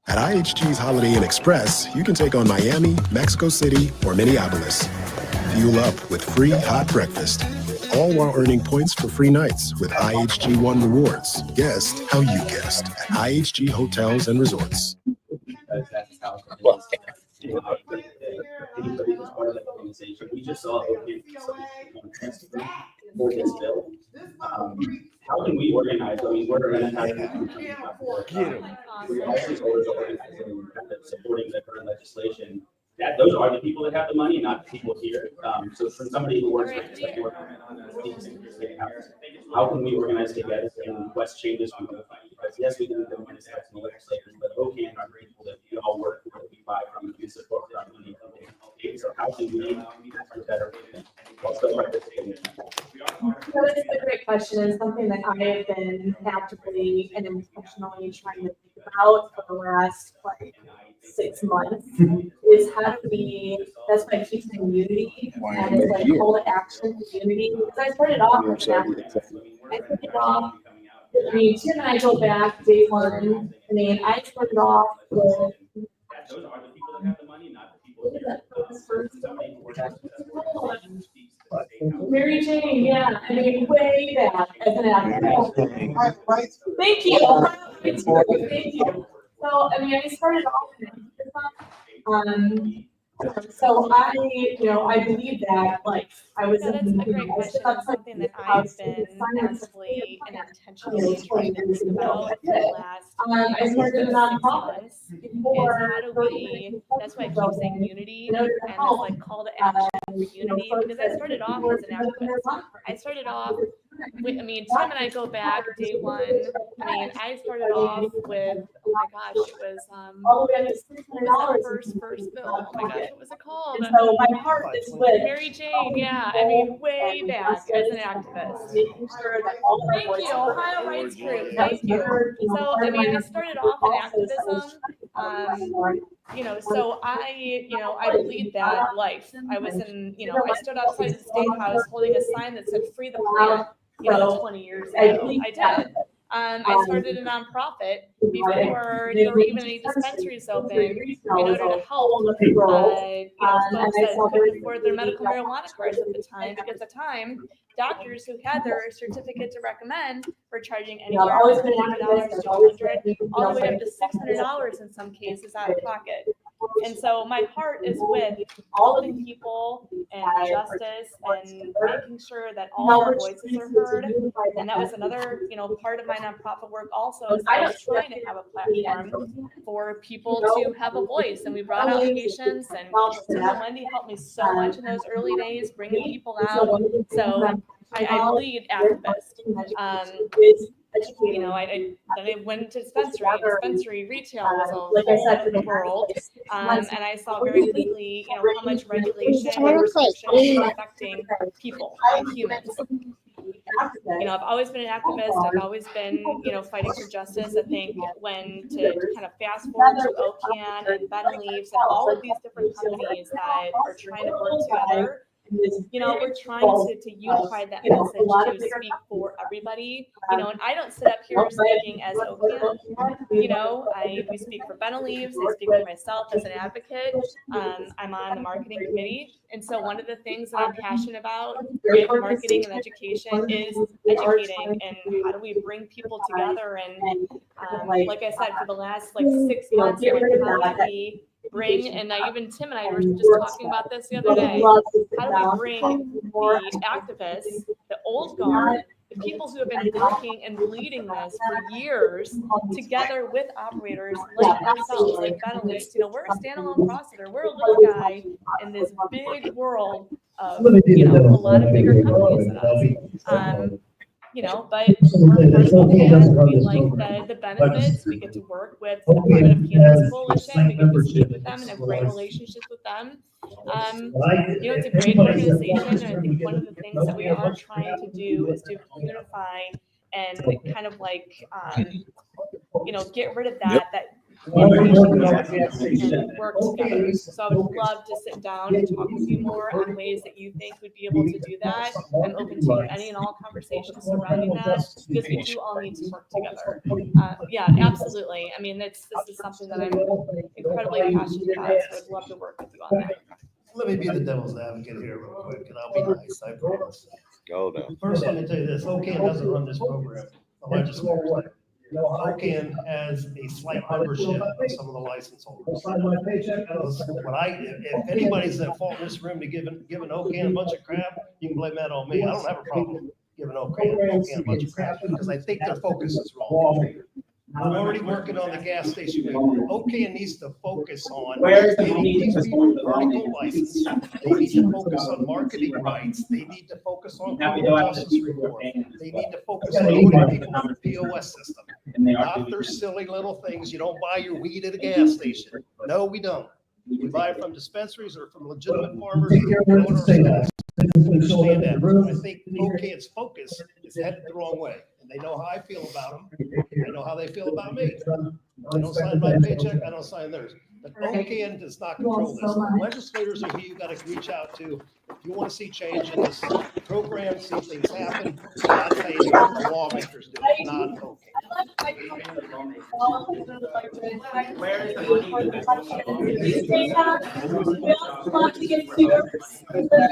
At IHG's Holiday Inn Express, you can take on Miami, Mexico City, or Minneapolis. Fuel up with free hot breakfast, all while earning points for free nights with IHG One Rewards. Guest how you guessed at IHG Hotels and Resorts. We just saw for this bill. How can we organize? I mean, we're going to have we're always organizing, supporting the current legislation. That those are the people that have the money, not the people here. So from somebody who works for how can we organize together and what's changes on both? Because yes, we can go into the legislators, but OCAN are people that we all work with, we buy from, we support our money. So how can we better? So that's a great question, and something that I have been actively and intentionally trying to think about for the last 6 months is how do we, that's why I keep saying unity, and it's like call to action to unity, because I started off with an activist. I started off, I mean, Tim and I go back day one, I mean, I started off with Those are the people that have the money, not the people here. Mary Jane, yeah, I mean, way back as an activist. Thank you. Thank you. So, I mean, I started off so I believe that, like, I was That's a great question. It's something that I've been actively and intentionally trying to think about for the last I started a nonprofit before. How do we, that's why I keep saying unity and this like call to action for unity, because I started off as an activist. I started off with, I mean, Tim and I go back day one. I mean, I started off with, oh my gosh, it was, what was that first bill? Oh my gosh, what was it called? And so my heart is with Mary Jane, yeah, I mean, way back as an activist. making sure that all of Thank you, Ohio Rights Group, thank you. So, I mean, I started off in activism, so I believed that life. I was in, I stood outside the State House holding a sign that said, free the plant, 20 years ago. I did. I started a nonprofit before there were even any dispensaries open in order to help folks that couldn't afford their medical marijuana cards at the time, because at the time, doctors who had their certificate to recommend were charging anywhere from $50 to $100, all the way up to $600 in some cases out of pocket. And so my heart is with all of the people and justice and making sure that all our voices are heard. And that was another, part of my nonprofit work also, is I was trying to have a platform for people to have a voice. And we brought out patients, and Wendy helped me so much in those early days, bringing people out. So I bleed activist. I went to dispensary retail was a whole world. And I saw very quickly, how much regulation and restriction is affecting people, humans. I've always been an activist. I've always been, fighting for justice. I think when to kind of fast forward to OCAN and Beneleaves and all of these different companies that are trying to work together you know, we're trying to unify that message to speak for everybody, you know, and I don't sit up here speaking as OCAN, you know, we speak for Beneleaves, I speak for myself as an advocate. I'm on the marketing committee. And so one of the things that I'm passionate about with marketing and education is educating and how do we bring people together. And like I said, for the last like 6 months, like how do we bring, and even Tim and I were just talking about this the other day, how do we bring the activists, the old guard, the people who have been working and leading this for years together with operators like ourselves, like Beneleaves. You know, we're a standalone processor. We're a little guy in this big world of, you know, a lot of bigger companies than us. You know, but we're part of OCAN. We like the benefits. We get to work with the Department of Cannabis Coalition. We get to speak with them and have great relationships with them. You know, it's a great organization, and I think one of the things that we are trying to do is to unify and kind of like, you know, get rid of that and work together. So I would love to sit down and talk with you more on ways that you think would be able to do that. I'm open to any and all conversations surrounding that because we do all need to work together. Yeah, absolutely. I mean, this is something that I'm incredibly passionate about, so I'd love to work with you on that. Let me be the devil's advocate here real quick, and I'll be nice, I promise. Go now. First, let me tell you this, OCAN doesn't run this program. The legislature. OCAN has a slight membership of some of the license holders. If anybody's at fault in this room to giving OCAN a bunch of crap, you can blame that on me. I don't have a problem giving OCAN a bunch of crap because I think their focus is wrong. We're already working on the gas station. OCAN needs to focus on getting these people vertical license. They need to focus on marketing rights. They need to focus on criminal justice reform. They need to focus on putting people on the POS system. Not their silly little things. You don't buy your weed at a gas station. No, we don't. We buy it from dispensaries or from legitimate farmers. Understand that. I think OCAN's focus is headed the wrong way. And they know how I feel about them. I know how they feel about me. I don't sign my paycheck, I don't sign theirs. But OCAN does not control this. Legislators are who you gotta reach out to. If you wanna see change in this program, see things happen, I'll tell you, the lawmakers do it, not OCAN. Where is the money?